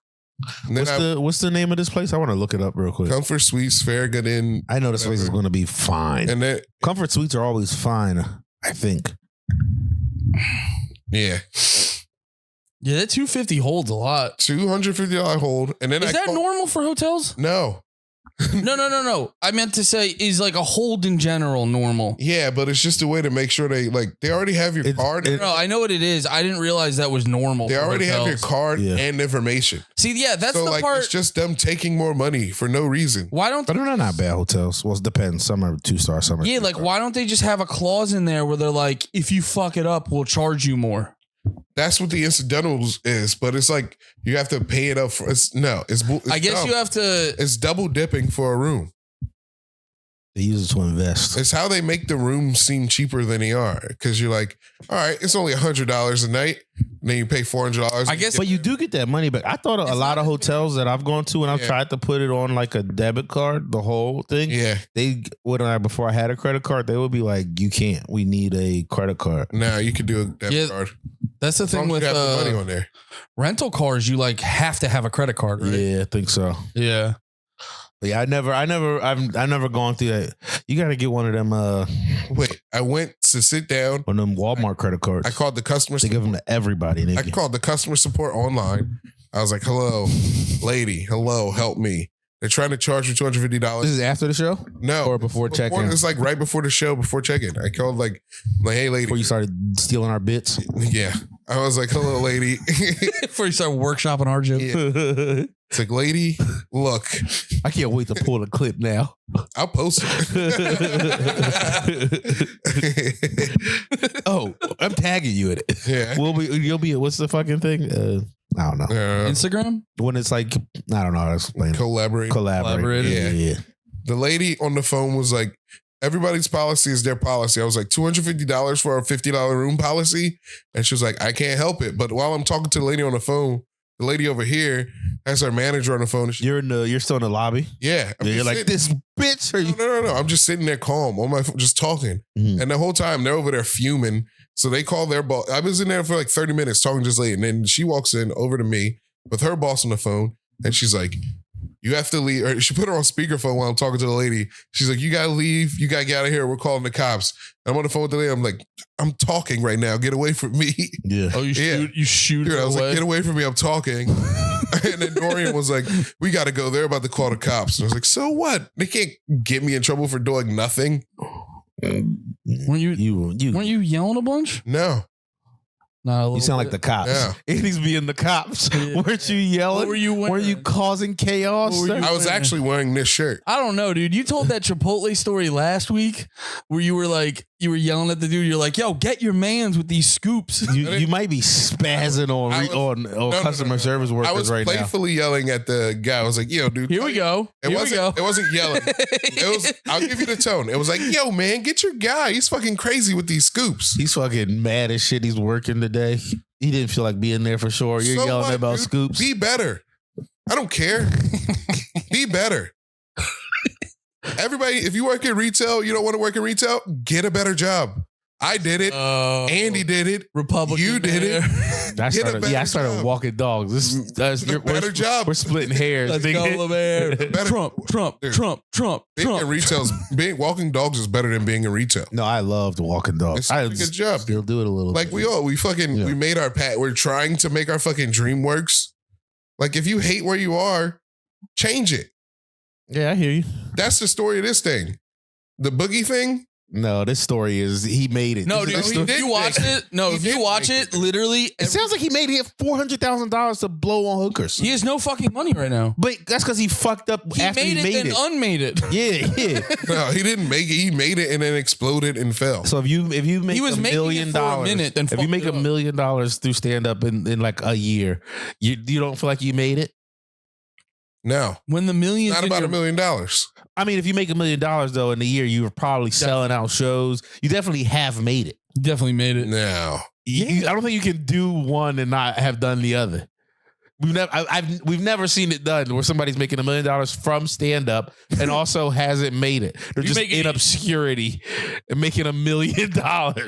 And then What's the name of this place? I want to look it up real quick. Comfort Suites, Farragut Inn. I know this place is going to be fine. And then, Comfort Suites are always fine, I think. yeah. Yeah, that $250 holds a lot. $250 hold. And then Is that normal for hotels? No. No. I meant to say, is like a hold in general normal? Yeah, but it's just a way to make sure they already have your card. No, I know what it is. I didn't realize that was normal. They for already have your hotels. card and information. See, yeah, that's So the like part. it's just them taking more money for no reason. Why don't But they're not bad hotels. Well, it depends. Some are 2-star, some are yeah, 3-star. like why don't they just have a clause in there where they're like, if you fuck it up, we'll charge you more. That's what the incidentals is, but it's like you have to pay it up for. It's I guess dumb. you have to. It's double dipping for a room. They use it to invest. It's how they make the rooms seem cheaper than they are. Because you're like, all right, it's only $100 a night. And then you pay $400. I guess, But you do get that money back. I thought a lot of hotels that I've gone to and I've tried to put it on like a debit card, the whole thing. Yeah. Before I had a credit card, they would be like, you can't. We need a credit card. Now you could do a debit card. That's the As long thing as with you have the money on there. rental cars. You like have to have a credit card, right? Yeah, I think so. Yeah. But yeah, I've never gone through that. You got to get one of them. Wait, I went to sit down. One of them Walmart credit cards. I called the customer. They give them to everybody. I called the customer support online. I was like, hello, lady. Hello, help me. They're trying to charge me $250. This is after the show? No. Or before check-in? It's like right before the show, before check-in. I called like, hey, lady. Before you started stealing our bits? Yeah. I was like, hello, lady. Before you start workshopping our joke. Yeah. It's like, lady, look. I can't wait to pull the clip now. I'll post it. Oh, I'm tagging you in it. Yeah. You'll be, what's the fucking thing? I don't know. Instagram? When it's like, I don't know how to explain it. Collaborate. Yeah. The lady on the phone was like, everybody's policy is their policy. I was like, $250 for a $50 room policy. And she was like, I can't help it. But while I'm talking to the lady on the phone, the lady over here has her manager on the phone. You're still in the lobby? Yeah. You're like, this bitch? Are you? No. I'm just sitting there calm on my phone, just talking. Mhm. And the whole time they're over there fuming. So they call their boss. I was in there for like 30 minutes talking to this lady. And then she walks in over to me with her boss on the phone. And she's like, you have to leave. Or she put her on speakerphone while I'm talking to the lady. She's like, you got to leave. You got to get out of here. We're calling the cops. And I'm on the phone with the lady. I'm like, I'm talking right now. Get away from me. Yeah. Oh, you shoot Dude, her I was away? like, get away from me. I'm talking. And then Dorian was like, we got to go. They're about to call the cops. And I was like, so what? They can't get me in trouble for doing nothing. Weren't you yelling a bunch? No. No, You sound like the cops. Yeah. Andy's being the cops. Yeah. Weren't you yelling? What were you wearing? Were you causing chaos? What were you I was actually wearing this shirt. I don't know, dude. You told that Chipotle story last week where you were yelling at the dude. You're like, yo, get your mans with these scoops. You might be spazzing on customer service workers I was right now. playfully yelling at the guy. I was like, yo, dude. Here we go. It wasn't yelling. I'll give you the tone. It was like, yo, man, get your guy. He's fucking crazy with these scoops. He's fucking mad as shit. He's working today. He didn't feel like being there for sure. You're So yelling what, about dude? scoops. Be better. I don't care. Be better. Everybody, if you work in retail, you don't want to work in retail, get a better job. I did it. Andy did it. Republican. You did it. I started job. walking dogs. Better job. We're splitting hairs. Let's go, LeMaire. Better- Trump. Being in retail, walking dogs is better than being in retail. No, I loved walking dogs. It's a good job. Still do it a little Like bit. we made our we're trying to make our fucking dream works. Like if you hate where you are, change it. Yeah, I hear you. That's the story of this thing. The boogie thing, No, this story is he made it. No, This- dude, this if story- you watch it, if you watch it, literally, it sounds like he made it $400,000 to blow on hookers. he has no fucking money right now. But that's because he fucked up He after made he it made and it. unmade it. Yeah. No, he didn't make it. He made it and then exploded and fell. So if you make He was $1 making million it for a minute, then if you make fucked it $1 up. million through stand up in like a year, you don't feel like you made it? No, When the millions, not about $1 million. I mean, if you make $1 million though in a year, you're probably selling out shows. You definitely have made it. definitely made it. No, I don't think you can do one and not have done the other. We've never seen it done where somebody's making $1 million from stand up and also hasn't made it. They're You just making in it- obscurity and making $1 million.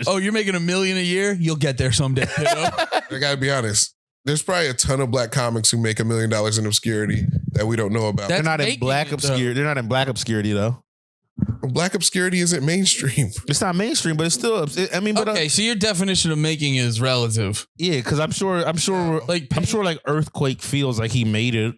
Oh, you're making $1 million a year? You'll get there someday. Kiddo. I gotta be honest. There's probably a ton of black comics who make $1 million in obscurity that we don't know about. That's They're not in making black it, though. obscurity. They're not in black obscurity though. Black obscurity isn't mainstream. It's not mainstream, but it's still. I mean, but Okay, so your definition of making is relative. yeah, because I'm sure, Like, I'm sure, like Earthquake feels like he made it.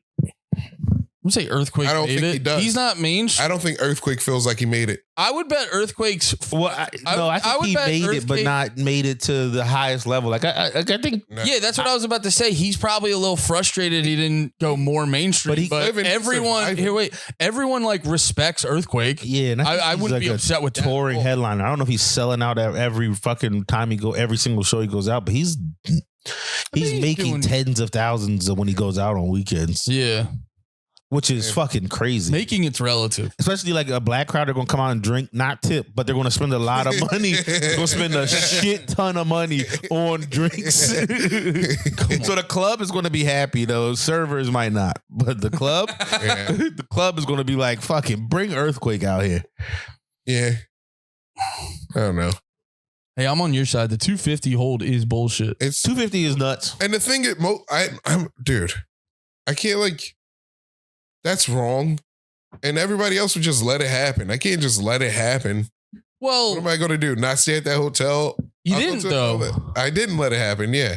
I'm say Earthquake I don't made think it. he does. He's not mainstream. I don't think Earthquake feels like he made it. I would bet Earthquake's. Well, I think would he bet made it, but Earthquake- not made it to the highest level. Like I think. Yeah, that's what I was about to say. He's probably a little frustrated he didn't go more mainstream. But he- But Living, everyone surviving. here, wait, everyone like respects Earthquake. Yeah, and I think wouldn't he's be like a upset with that. touring Oh. headliner. I don't know if he's selling out every fucking time every single show he goes out, but he's he's making doing- tens of thousands when he goes out on weekends, Yeah, which is fucking crazy. making it's relative. Especially like a black crowd, they're gonna come out and drink, not tip, but they're gonna spend a lot of money. They're gonna spend a shit ton of money on drinks. So the club is gonna be happy though. Servers might not, but the club, Yeah. the club is gonna be like, fucking bring Earthquake out here. Yeah. I don't know. Hey, I'm on your side. The 250 hold is bullshit. It's 250 is nuts. and the thing is, I'm dude. I can't like. That's wrong, and everybody else would just let it happen. I can't just let it happen. Well, What am I going to do? Not stay at that hotel? you I'll go didn't to though. another- I didn't let it happen. Yeah,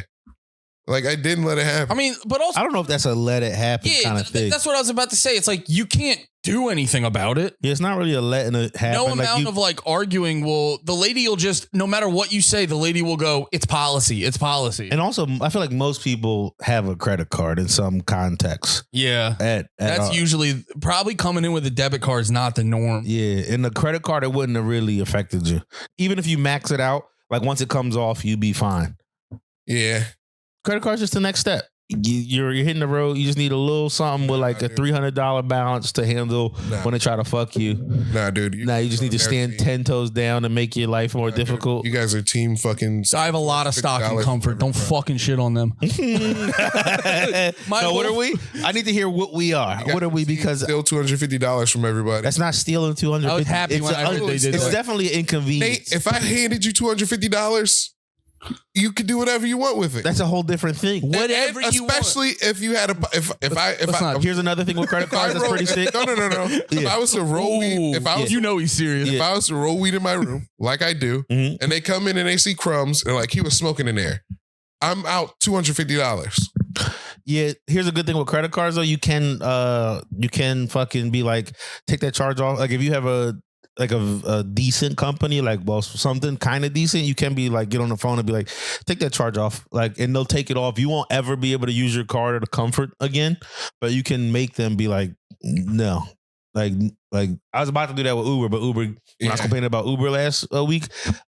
like I didn't let it happen. I mean, but also, I don't know if that's a let it happen yeah, kind of thing. that's what I was about to say. It's like you can't do anything about it. Yeah, it's not really a letting it happen. No Like, amount of like arguing will. The lady will just, no matter what you say, the lady will go, "It's policy. It's policy." and also, I feel like most people have a credit card in some context. yeah, that's all. usually probably coming in with a debit card is not the norm. Yeah, and the credit card, it wouldn't have really affected you. Even if you max it out, like once it comes off, you'd be fine. yeah, Credit card's just the next step. You're hitting the road. You just need a little something with like a $300 balance to handle when they try to fuck you. nah, dude. Now you just need to stand 10 toes down to make your life more difficult. You guys are team fucking. I have a lot of stock in $50 comfort. Don't fucking shit on them. No, what are we? I need to hear what we are. What are we? Because Still $250 from everybody. that's not stealing 200. I was happy when I heard they did It's that. definitely an inconvenience. Nate, if I handed you $250, you could do whatever you want with it. That's a whole different thing. Whatever And you want. especially if you had a if I Here's another thing with credit if I cards that's roll- pretty sick. No. If Yeah. I was to roll weed, if I was you know he's serious. if I was to roll weed in my room like I do, Mhm. and they come in and they see crumbs and like he was smoking in there, I'm out $250. Yeah, here's a good thing with credit cards though. You can fucking be like, take that charge off. Like if you have a decent company, like something kind of decent, you can be like, get on the phone and be like, take that charge off. Like, and they'll take it off. You won't ever be able to use your card or the comfort again, but you can make them be like, no. Like I was about to do that with Uber, but Uber, when I was Yeah. complaining about Uber last week,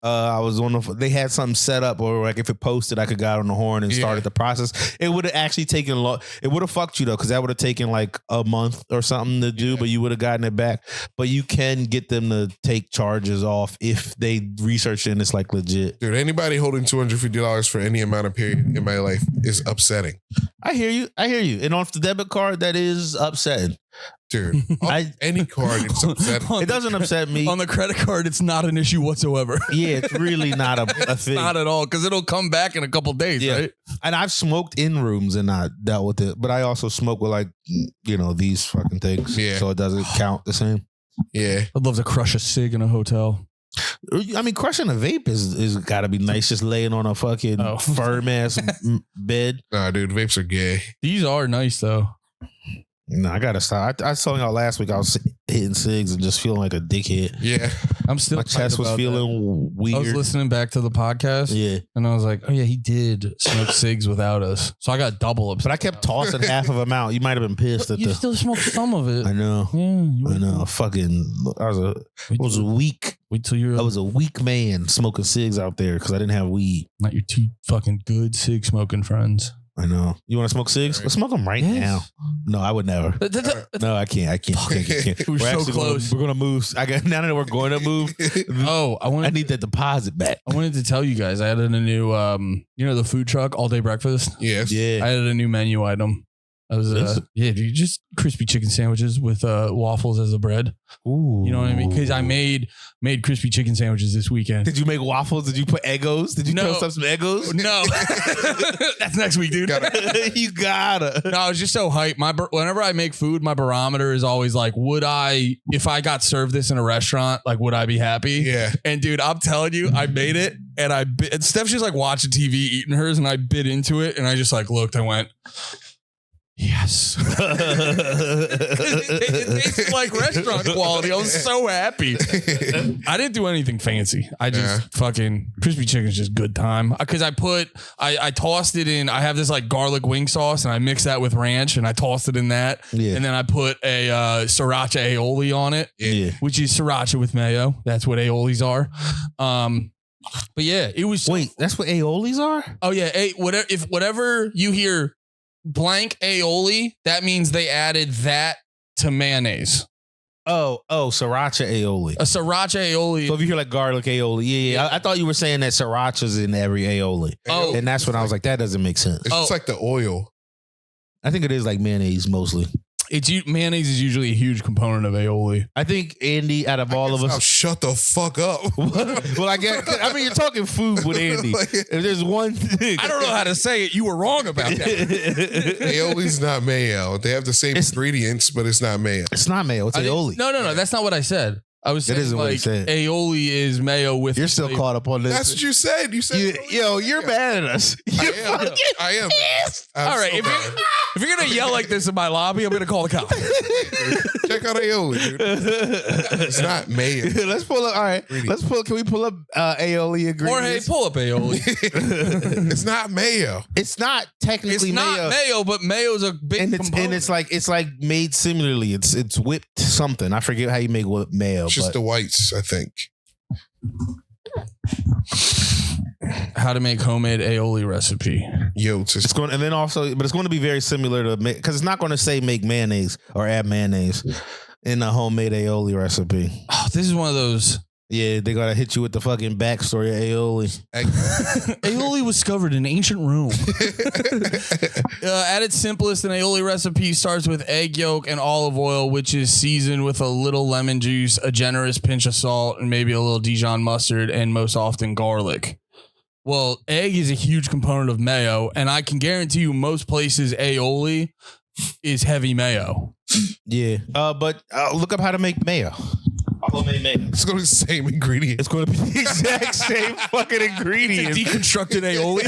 I was on they had something set up, or like if it posted, I could get on the horn and started the process. It would have actually taken a lot. It would have fucked you though, because that would have taken like a month or something to do, but you would have gotten it back. But you can get them to take charges off if they research it and it's like legit. Dude, anybody holding $250 for any amount of period in my life is upsetting. I hear you. And off the debit card, that is upsetting. Dude, any card is upsetting. It doesn't upset me. On the credit card, it's not an issue whatsoever. Yeah, it's really not a thing. Not at all, because it'll come back in a couple days, Yeah. right? And I've smoked in rooms and not dealt with it, but I also smoke with like, these fucking things. Yeah. So it doesn't count the same. Yeah. I'd love to crush a cig in a hotel. I mean, crushing a vape is got to be nice, just laying on a fucking firm ass bed. Nah, dude, vapes are gay. These are nice though. No, I gotta stop. I was telling y'all last week I was hitting cigs and just feeling like a dickhead. Yeah. I'm still. My chest was feeling weird. I was listening back to the podcast. Yeah. And I was like, oh yeah, he did smoke cigs without us. So I got double upset. But I kept tossing half of them out. You might have been pissed at You still smoked some of it. I know. Yeah, I know. I was a weak. Wait till you're. I was a weak man smoking cigs out there because I didn't have weed. Not your two fucking good cig smoking friends. I know. You want to smoke cigs? Let's smoke them right now. No, I would never. No, I can't. I can't. We're so close. We're gonna move. Now that we're going to move. I need that deposit back. I wanted to tell you guys I added a new, the food truck all day breakfast. Yes. Yeah. I added a new menu item. I was dude, just crispy chicken sandwiches with waffles as the bread. Ooh. You know what I mean? Because I made crispy chicken sandwiches this weekend. Did you make waffles? Did you put Eggos? Did you toast up some Eggos? No, that's next week, dude. You gotta. No, I was just so hyped. Whenever I make food, my barometer is always like, if I got served this in a restaurant, like, would I be happy? Yeah. And dude, I'm telling you, I made it, and and Steph's just like watching TV, eating hers, and I bit into it, and I just like looked, I went, yes. It tasted like restaurant quality. I was so happy. I didn't do anything fancy. I just fucking crispy chicken's just good time. Because I tossed it in. I have this like garlic wing sauce and I mix that with ranch and I tossed it in that. Yeah. And then I put a sriracha aioli on it. Yeah. Which is sriracha with mayo. That's what aiolis are. But yeah, it was. Wait, that's what aiolis are? Oh yeah. Whatever you hear blank aioli, that means they added that to mayonnaise. Oh, sriracha aioli. A sriracha aioli. So if you hear like garlic aioli, yeah. I thought you were saying that sriracha's in every aioli. Oh. And that's when I was like, that doesn't make sense. It's just like the oil. I think it is like mayonnaise mostly. Mayonnaise is usually a huge component of aioli. I think Andy, out of all of us, shut the fuck up. Well, I mean, you're talking food with Andy. If there's one thing, I don't know how to say it. You were wrong about that. Aioli's not mayo. They have the same ingredients, but it's not mayo. It's not mayo. It's aioli. No. That's not what I said. I was saying what he said. Aioli is mayo with. You're still caught up on this. That's what you said. You said, you're mad at us. I am. All right, if you're gonna yell like this in my lobby, I'm gonna call the cops. Check out aioli, dude. It's not mayo. Let's pull up. All right, Can we pull up aioli ingredients? Jorge, pull up aioli. It's not mayo. It's not technically mayo. It's not mayo, but mayo's a big component. And it's like made similarly. It's whipped something. I forget how you make mayo. It's just the whites, I think. How to make homemade aioli recipe. It's going, and then also, but it's going to be very similar to because it's not going to say make mayonnaise or add mayonnaise in a homemade aioli recipe. Oh, this is one of those. Yeah, they gotta hit you with the fucking backstory of aioli. Aioli was discovered in ancient Rome. At its simplest, an aioli recipe starts with egg yolk and olive oil, which is seasoned with a little lemon juice, a generous pinch of salt, and maybe a little Dijon mustard, and most often garlic. Well, egg is a huge component of mayo, and I can guarantee you most places aioli is heavy mayo. Yeah, but look up how to make mayo. Homemade mayo. It's going to be the same ingredient. It's going to be the exact same fucking ingredient. Deconstructed aioli.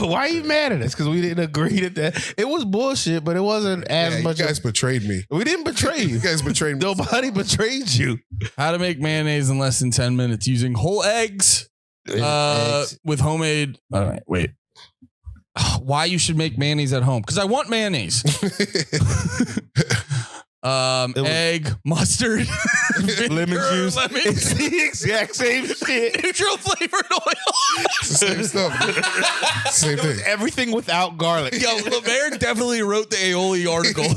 Why are you mad at us? Because we didn't agree that it was bullshit, but it wasn't as much. You guys betrayed me. We didn't betray you. You guys betrayed me. Nobody betrayed you. How to make mayonnaise in less than 10 minutes using whole eggs. With homemade. All right, wait. Why you should make mayonnaise at home? Because I want mayonnaise. Egg, mustard, lemon juice. Lemon. It's the exact same shit. Neutral flavored oil. It's the same stuff. Same thing. Everything without garlic. Yo, LeMaire definitely wrote the aioli article.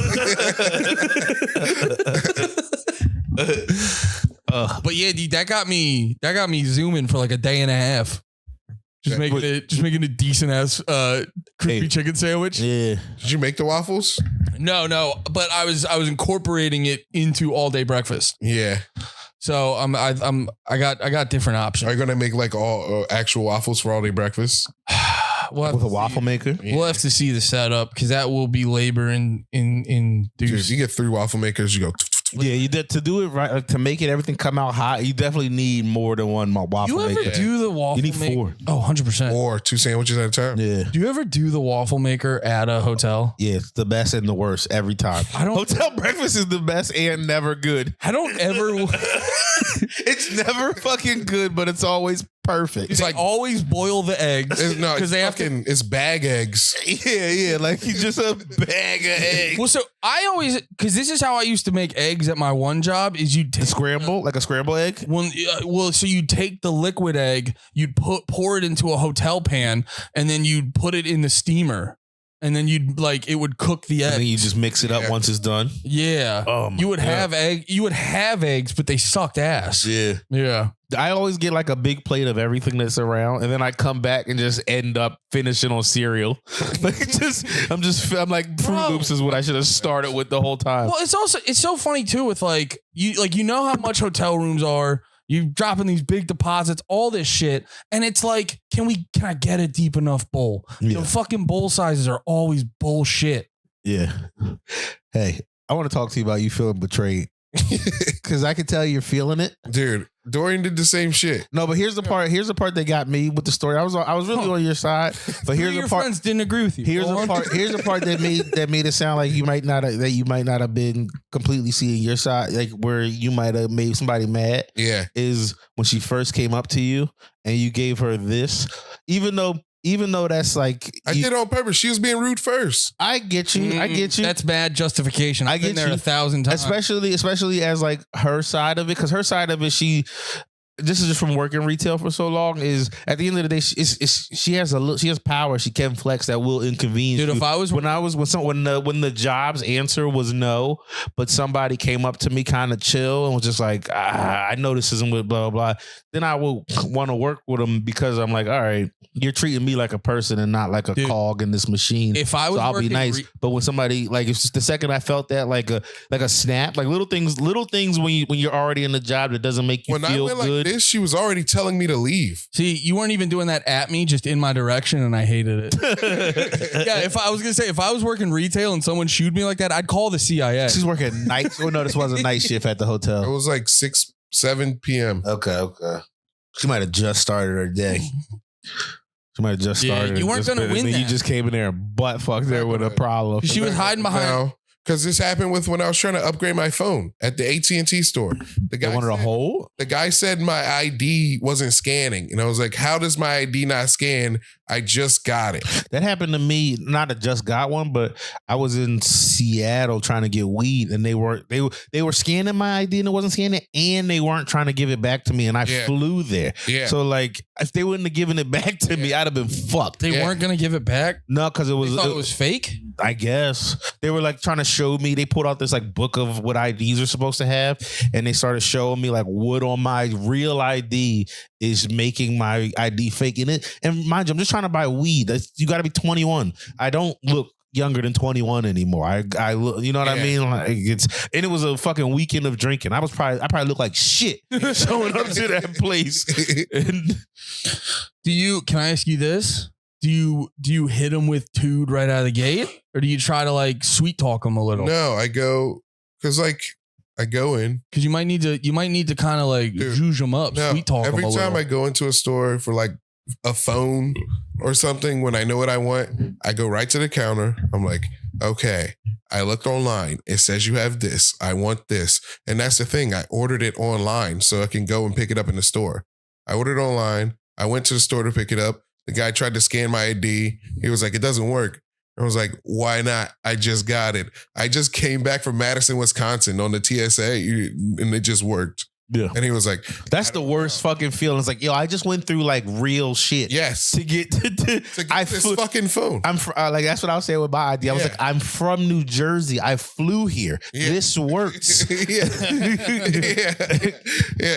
But yeah, dude, that got me zooming for like a day and a half. Just making a decent ass crispy chicken sandwich. Yeah. Did you make the waffles? No, but I was incorporating it into all day breakfast. Yeah. So I got different options. Are you gonna make like all actual waffles for all day breakfast? With a waffle maker? Yeah. We'll have to see the setup because that will be labor in Dude, if you get 3 waffle makers, you go. Yeah, you did to do it right, like, to make everything come out hot. You definitely need more than one waffle You ever maker. do the waffle? You need maker? 4. Oh, 100%. Or 2 sandwiches at a time. Yeah. Do you ever do the waffle maker at a hotel? Yeah, it's the best and the worst every time. Hotel breakfast is the best and never good. I don't ever. It's never fucking good, but it's always perfect. It's like always boil the eggs. No, because they have to. it's bag eggs. Yeah, like you just a bag of eggs. Well, so I always, because this is how I used to make eggs at my one job, is you take Scramble, like a scramble egg? well, so you take the liquid egg, you'd pour it into a hotel pan, and then you'd put it in the steamer, and then it would cook the egg. And then you just mix it up once it's done. Yeah. Oh my you would God. have eggs, but they sucked ass. Yeah. Yeah. I always get like a big plate of everything that's around, and then I come back and just end up finishing on cereal. I'm like Fruit Loops is what I should have started with the whole time. Well, it's so funny too with you know how much hotel rooms are. You dropping these big deposits, all this shit, and it's like, can I get a deep enough bowl? Yeah. The fucking bowl sizes are always bullshit. Yeah. Hey, I want to talk to you about you feeling betrayed. Because I can tell you're feeling it. Dude, Dorian did the same shit. No, but here's the part. Here's the part that got me with the story. I was really on your side, but here's Your the part. friends didn't agree with you. Here's the part. Here's the part that made it sound like you might not have been completely seeing your side, like where you might have made somebody mad. Yeah. Is when she first came up to you and you gave her this, even though that's like I did it on purpose. She was being rude first. I get you. I get you. That's bad justification. I've been there 1,000 times. Especially as like her side of it, because her side of it, this is just from working retail for so long, is at the end of the day, she has power. She can flex that will inconvenience. Dude, you. if I was when the job's answer was no, but somebody came up to me kind of chill and was just like, I know this isn't with blah blah blah, then I will want to work with them because I'm like, all right, you're treating me like a person and not like a cog in this machine. If I was, so I'll be nice. But when somebody like, it's just the second I felt that like a snap, like little things when you're already in the job that doesn't make you feel good. This, she was already telling me to leave. See, you weren't even doing that at me, just in my direction, and I hated it. Yeah, if I was working retail and someone shooed me like that, I'd call the CIA. She's working nights. Oh no, this was a night shift at the It hotel. was like 7 p.m. Okay. She might have just started her day. She might have just started. You weren't gonna win that. You just came in there and butt fucked there with a problem. She was hiding behind. No, because this happened with when I was trying to upgrade my phone at the AT&T store. The They wanted a hole? The guy said my ID wasn't scanning. And I was like, how does my ID not scan? I just got it. That happened to me. Not I just got one, but I was in Seattle trying to get weed, and they were scanning my ID and it wasn't scanning, and they weren't trying to give it back to me, and I flew there. Yeah. So like, if they wouldn't have given it back to me, I'd have been fucked. They weren't gonna give it back. No, because it was fake. I guess they were like trying to show me. They pulled out this like book of what IDs are supposed to have, and they started showing me like what on my real ID is making my ID fake in it. And mind you, I'm just trying to buy weed. You got to be 21. I don't look younger than 21 anymore. I look, you know what I mean? Like it was a fucking weekend of drinking. I probably look like shit showing up to that place. And Can I ask you this? Do you hit them with Tood right out of the gate, or do you try to like sweet talk them a little? No, I go because I go in because you might need to kind of like juice them up, sweet talk them a little. Every time I go into a store for like a phone or something, when I know what I want, I go right to the counter. I'm like, okay, I looked online. It says you have this. I want this. And that's the thing. I ordered it online so I can go and pick it up in the store. I ordered online. I went to the store to pick it up. The guy tried to scan my ID. He was like, it doesn't work. I was like, why not? I just got it. I just came back from Madison, Wisconsin on the TSA and it just worked. Yeah. And he was like, that's the worst fucking feeling. It's like, yo, I just went through like real shit. Yes. To get this fucking phone. I'm like, that's what I was saying with my idea. I was like, I'm from New Jersey. I flew here. Yeah. This works. Yeah.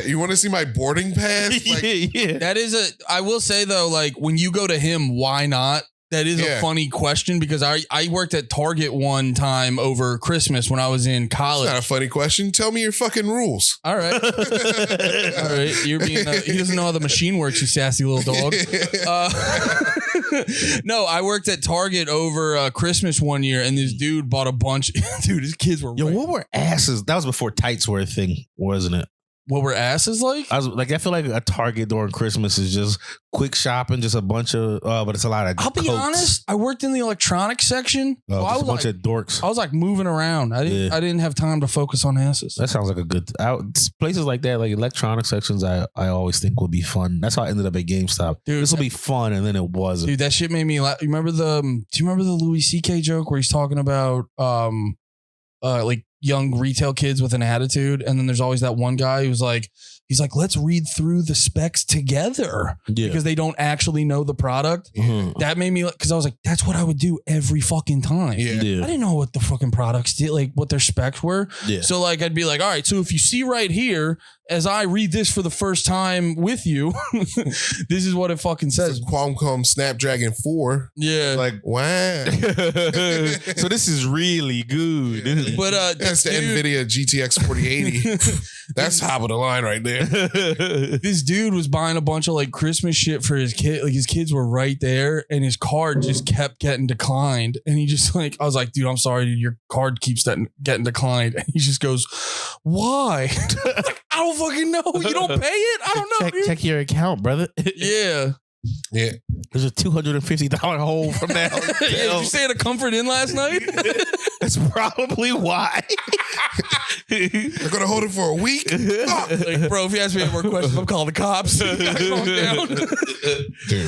You want to see my boarding pass? Like, yeah. That is I will say though, like when you go to him, why not? That is a funny question because I worked at Target one time over Christmas when I was in college. It's not a funny question. Tell me your fucking rules. All right. All right. You're being he doesn't know how the machine works, you sassy little dog. No, I worked at Target over Christmas one year, and this dude bought a bunch. Dude, his kids were. Yo, what were asses? That was before tights were a thing, wasn't it? What were asses like? I feel like a Target during Christmas is just quick shopping, just a bunch of, but it's a lot of. I'll be honest. I worked in the electronics section. So I was a bunch of dorks. I was like moving around. I didn't have time to focus on asses. That sounds like a good places like that, like electronic sections. I always think would be fun. That's how I ended up at GameStop. Dude, this will be fun, and then it wasn't. Dude, that shit made me laugh. Do you remember the Louis C.K. joke where he's talking about like young retail kids with an attitude, and then there's always that one guy who's like, he's like, let's read through the specs together because they don't actually know the product. Mm-hmm. That made me, because I was like, that's what I would do every fucking time. Yeah. I didn't know what the fucking products did, like what their specs were. Yeah. So like, I'd be like, all right, so if you see right here, as I read this for the first time with you, this is what it fucking says. Qualcomm Snapdragon 4. Yeah. Like, wow. So this is really good. But that's the NVIDIA GTX 4080. That's top of the line right there. This dude was buying a bunch of like Christmas shit for his kid. Like his kids were right there, and his card just kept getting declined. And he just like, I was like, dude, I'm sorry, dude, your card keeps getting declined. And he just goes, why? I don't fucking know. You don't pay it? I don't know. Check your account, brother. Yeah. Yeah. There's a $250 hole from that. Yeah, did you stay at a Comfort Inn last night? That's probably why. They're gonna hold it for a week. Like, bro, if you ask me any more questions, I'm calling the cops. Dude,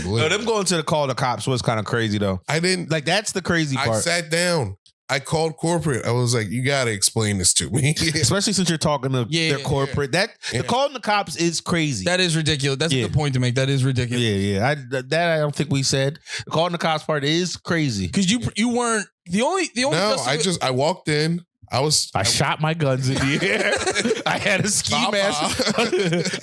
no, them going to the call the cops was kind of crazy though. I didn't like. That's the crazy part. I sat down. I called corporate. I was like, you got to explain this to me. Especially since you're talking to their corporate. The calling the cops is crazy. That is ridiculous. That's a good point to make. That is ridiculous. Yeah. I don't think we said. The calling the cops part is crazy. Because you weren't the only. No, I walked in. I shot my guns in the air. I had a ski mask.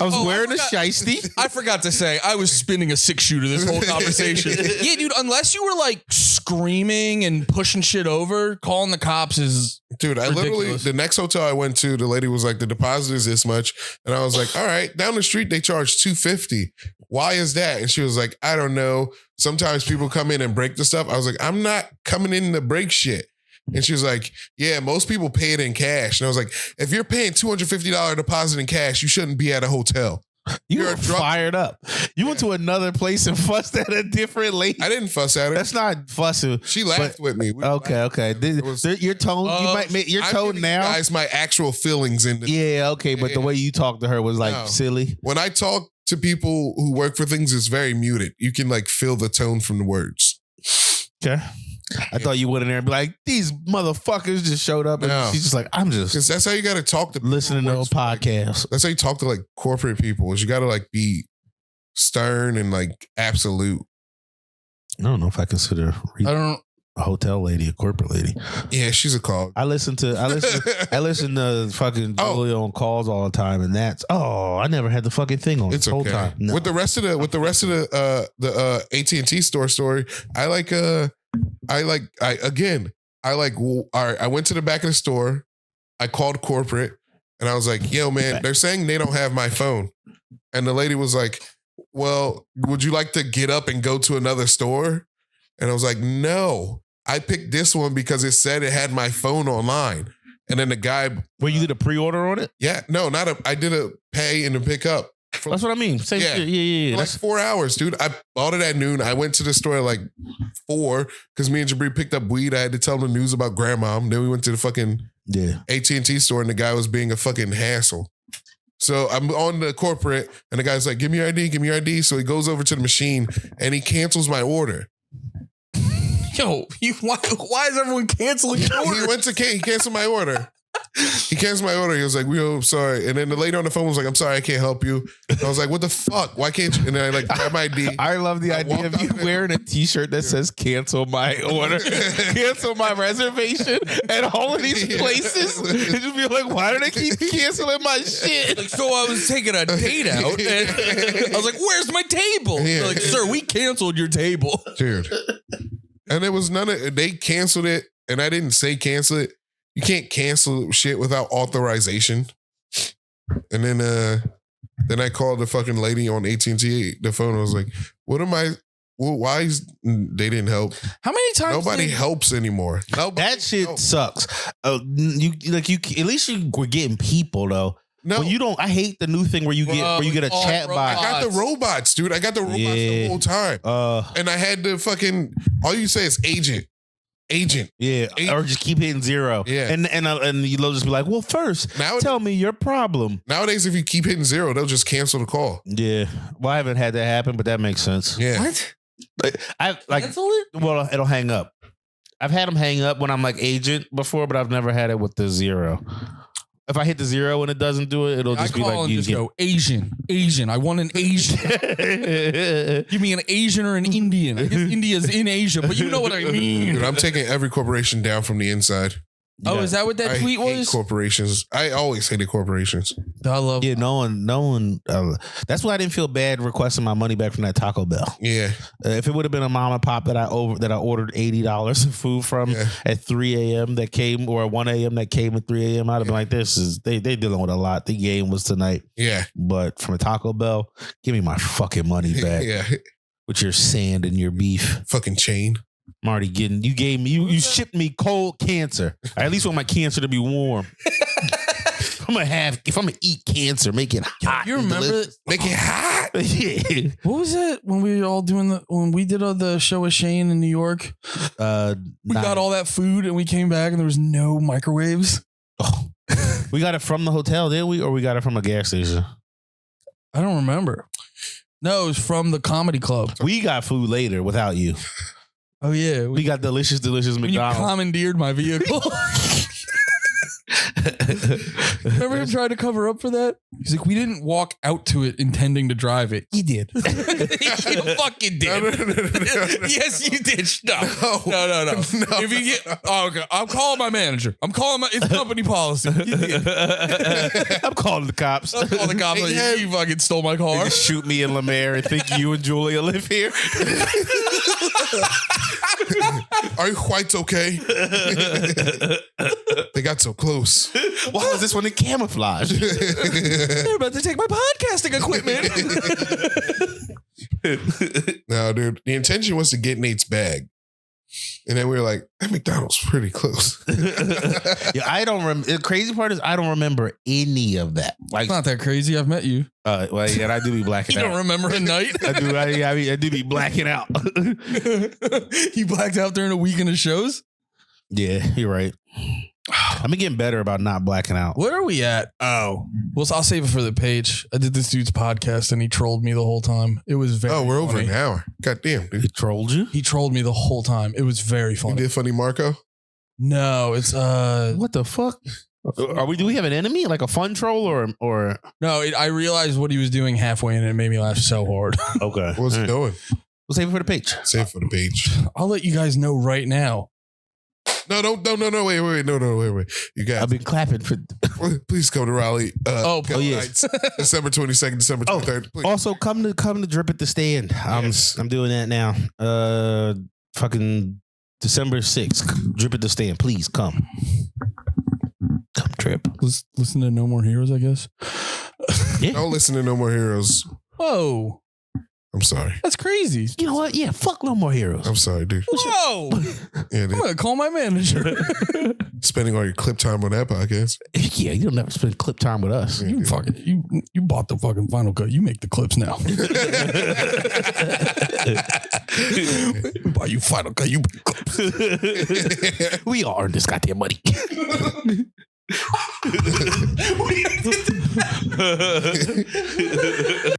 I was wearing a shiesty. I forgot to say, I was spinning a 6-shooter this whole conversation. Yeah, dude, unless you were like screaming and pushing shit over, calling the cops is Dude, I literally, the next hotel I went to, the lady was like, the deposit is this much. And I was like, all right, down the street, they charge $250. Why is that? And she was like, I don't know. Sometimes people come in and break the stuff. I was like, I'm not coming in to break shit. And she was like, yeah, most people pay it in cash. And I was like, if you're paying $250 deposit in cash, you shouldn't be at a hotel. You're fired up. You went to another place and fussed at a different lady. I didn't fuss at her. That's not fussing. She laughed with me. Okay. Your tone, you might make your tone now. Guys, my actual feelings in this. Yeah, okay, but the way you talked to her was like silly. When I talk to people who work for things, it's very muted. You can like feel the tone from the words. Okay. I thought you went in there and be like, these motherfuckers just showed up. And she's just like, I'm just. Because that's how you got to talk to people. Listening to a podcast. That's how you talk to like corporate people is you got to like be stern and like absolute. I don't know if I consider a hotel lady a corporate lady. Yeah, she's a call. I listen to fucking Julia on calls all the time, and I nenever had the fucking thing on. It's the whole time. No. With the rest of the AT&T store story, I went to the back of the store. I called corporate and I was like, yo, man, they're saying they don't have my phone. And the lady was like, well, would you like to get up and go to another store? And I was like, no, I picked this one because it said it had my phone online. And then the guy. Well, you did a pre-order on it? Yeah, no, I did a pay and a pick up. That's what I mean. Same shit. Yeah. Like 4 hours, dude. I bought it at noon. I went to the store at like 4 because me and Jabri picked up weed. I had to tell them the news about grandmom. Then we went to the fucking AT&T store and the guy was being a fucking hassle. So I'm on the corporate and the guy's like, give me your ID, give me your ID. So he goes over to the machine and he cancels my order. Yo, why is everyone canceling your order? He canceled my order. He canceled my order. He was like, I'm sorry. And then the lady on the phone was like, I'm sorry, I can't help you. And I was like, what the fuck? Why can't you? And then I like grabbed my ID. I love the idea of you wearing a t-shirt that says cancel my order, cancel my reservation at all of these places. And just be like, why do they keep canceling my shit? Like, so I was taking a date out and I was like, where's my table? They're like, sir, we canceled your table. Dude. And it was they canceled it and I didn't say cancel it. You can't cancel shit without authorization. And then I called the fucking lady on AT&T, the phone. I was like, what am I Well, why is they didn't help? How many times? Nobody helps anymore. That shit sucks. You at least you were getting people though. No, when you don't. I hate the new thing where you get a chat bot. I got the robots, dude. I got the robots the whole time. And I had to fucking. All you say is agent. Yeah, or just keep hitting 0. Yeah, and you'll just be like, well, first, tell me your problem. Nowadays, if you keep hitting 0, they'll just cancel the call. Yeah, well, I haven't had that happen, but that makes sense. Yeah, what? I like. Cancel it? Well, it'll hang up. I've had them hang up when I'm like agent before, but I've never had it with the 0. If I hit the 0 and it doesn't do it, it'll just be like you go Asian. I want an Asian. Give me an Asian or an Indian. I guess India's in Asia, but you know what I mean. Dude, I'm taking every corporation down from the inside. Oh, is that what that tweet was? I hate corporations. I always hated corporations. I love. Yeah, no one. That's why I didn't feel bad requesting my money back from that Taco Bell. Yeah, if it would have been a mom and pop that I ordered $80 of food from at 3 a.m. that came, or 1 a.m. that came at 3 a.m. I'd have been like, this is they dealing with a lot. The game was tonight. Yeah, but from a Taco Bell, give me my fucking money back. Yeah, with your sand and your beef, fucking chain. I'm already getting. You shipped me cold cancer. I at least want my cancer to be warm. If I'm gonna eat cancer, make it hot. You remember make it hot? Yeah. What was it when we were all doing when we did the show with Shane in New York? We got all that food and we came back and there was no microwaves. Oh. We got it from the hotel, didn't we? Or we got it from a gas station? I don't remember. No, it was from the comedy club. We got food later without you. Oh yeah, we got delicious McDonald's. You commandeered my vehicle. Remember him trying to cover up for that? He's like, we didn't walk out to it intending to drive it. You did. You fucking did. No. Yes, you did. No. If you get, okay, I'm calling my manager. It's company policy. You did. I'm calling the cops. I'm calling the cops. Like, you fucking stole my car. They just shoot me in LeMaire and think you and Julia live here. Are you whites okay? They got so close. Why was this one in camouflage? They're about to take my podcasting equipment. No, dude. The intention was to get Nate's bag. And then we were like, that McDonald's pretty close. Yeah, I don't remember. The crazy part is I don't remember any of that. Like, it's not that crazy. I've met you. Well, yeah, I do be blacking out. You don't remember a night? I do be blacking out. You blacked out during a weekend of shows? Yeah, you're right. I've been getting better about not blacking out. Where are we at? Oh, well, I'll save it for the page. I did this dude's podcast and he trolled me the whole time. It was very we're over funny. an hour. God damn, dude. He trolled you? He trolled me the whole time. It was very funny. You did Funny Marco? No, it's what the fuck? Do we have an enemy? Like a fun troll or no, I realized what he was doing halfway and it made me laugh so hard. Okay. What was he doing? We'll save it for the page. Save it for the page. I'll let you guys know right now. No, wait. No. You guys. I've been clapping for. Please come to Raleigh. Yes. December 22nd, December 23rd. Please. Also, come to Drip at the Stand. I'm doing that now. Fucking December 6th. Drip at the Stand. Please come. Come Drip. Listen to No More Heroes, I guess. Yeah. Don't listen to No More Heroes. Whoa. I'm sorry. That's crazy. You know what? Yeah, fuck No More Heroes. I'm sorry, dude. Whoa. Yeah, I'm going to call my manager. Spending all your clip time on that podcast. Yeah, you don't never spend clip time with us. You bought the fucking Final Cut. You make the clips now. Buy you Final Cut. You make clips. We all earn this goddamn money.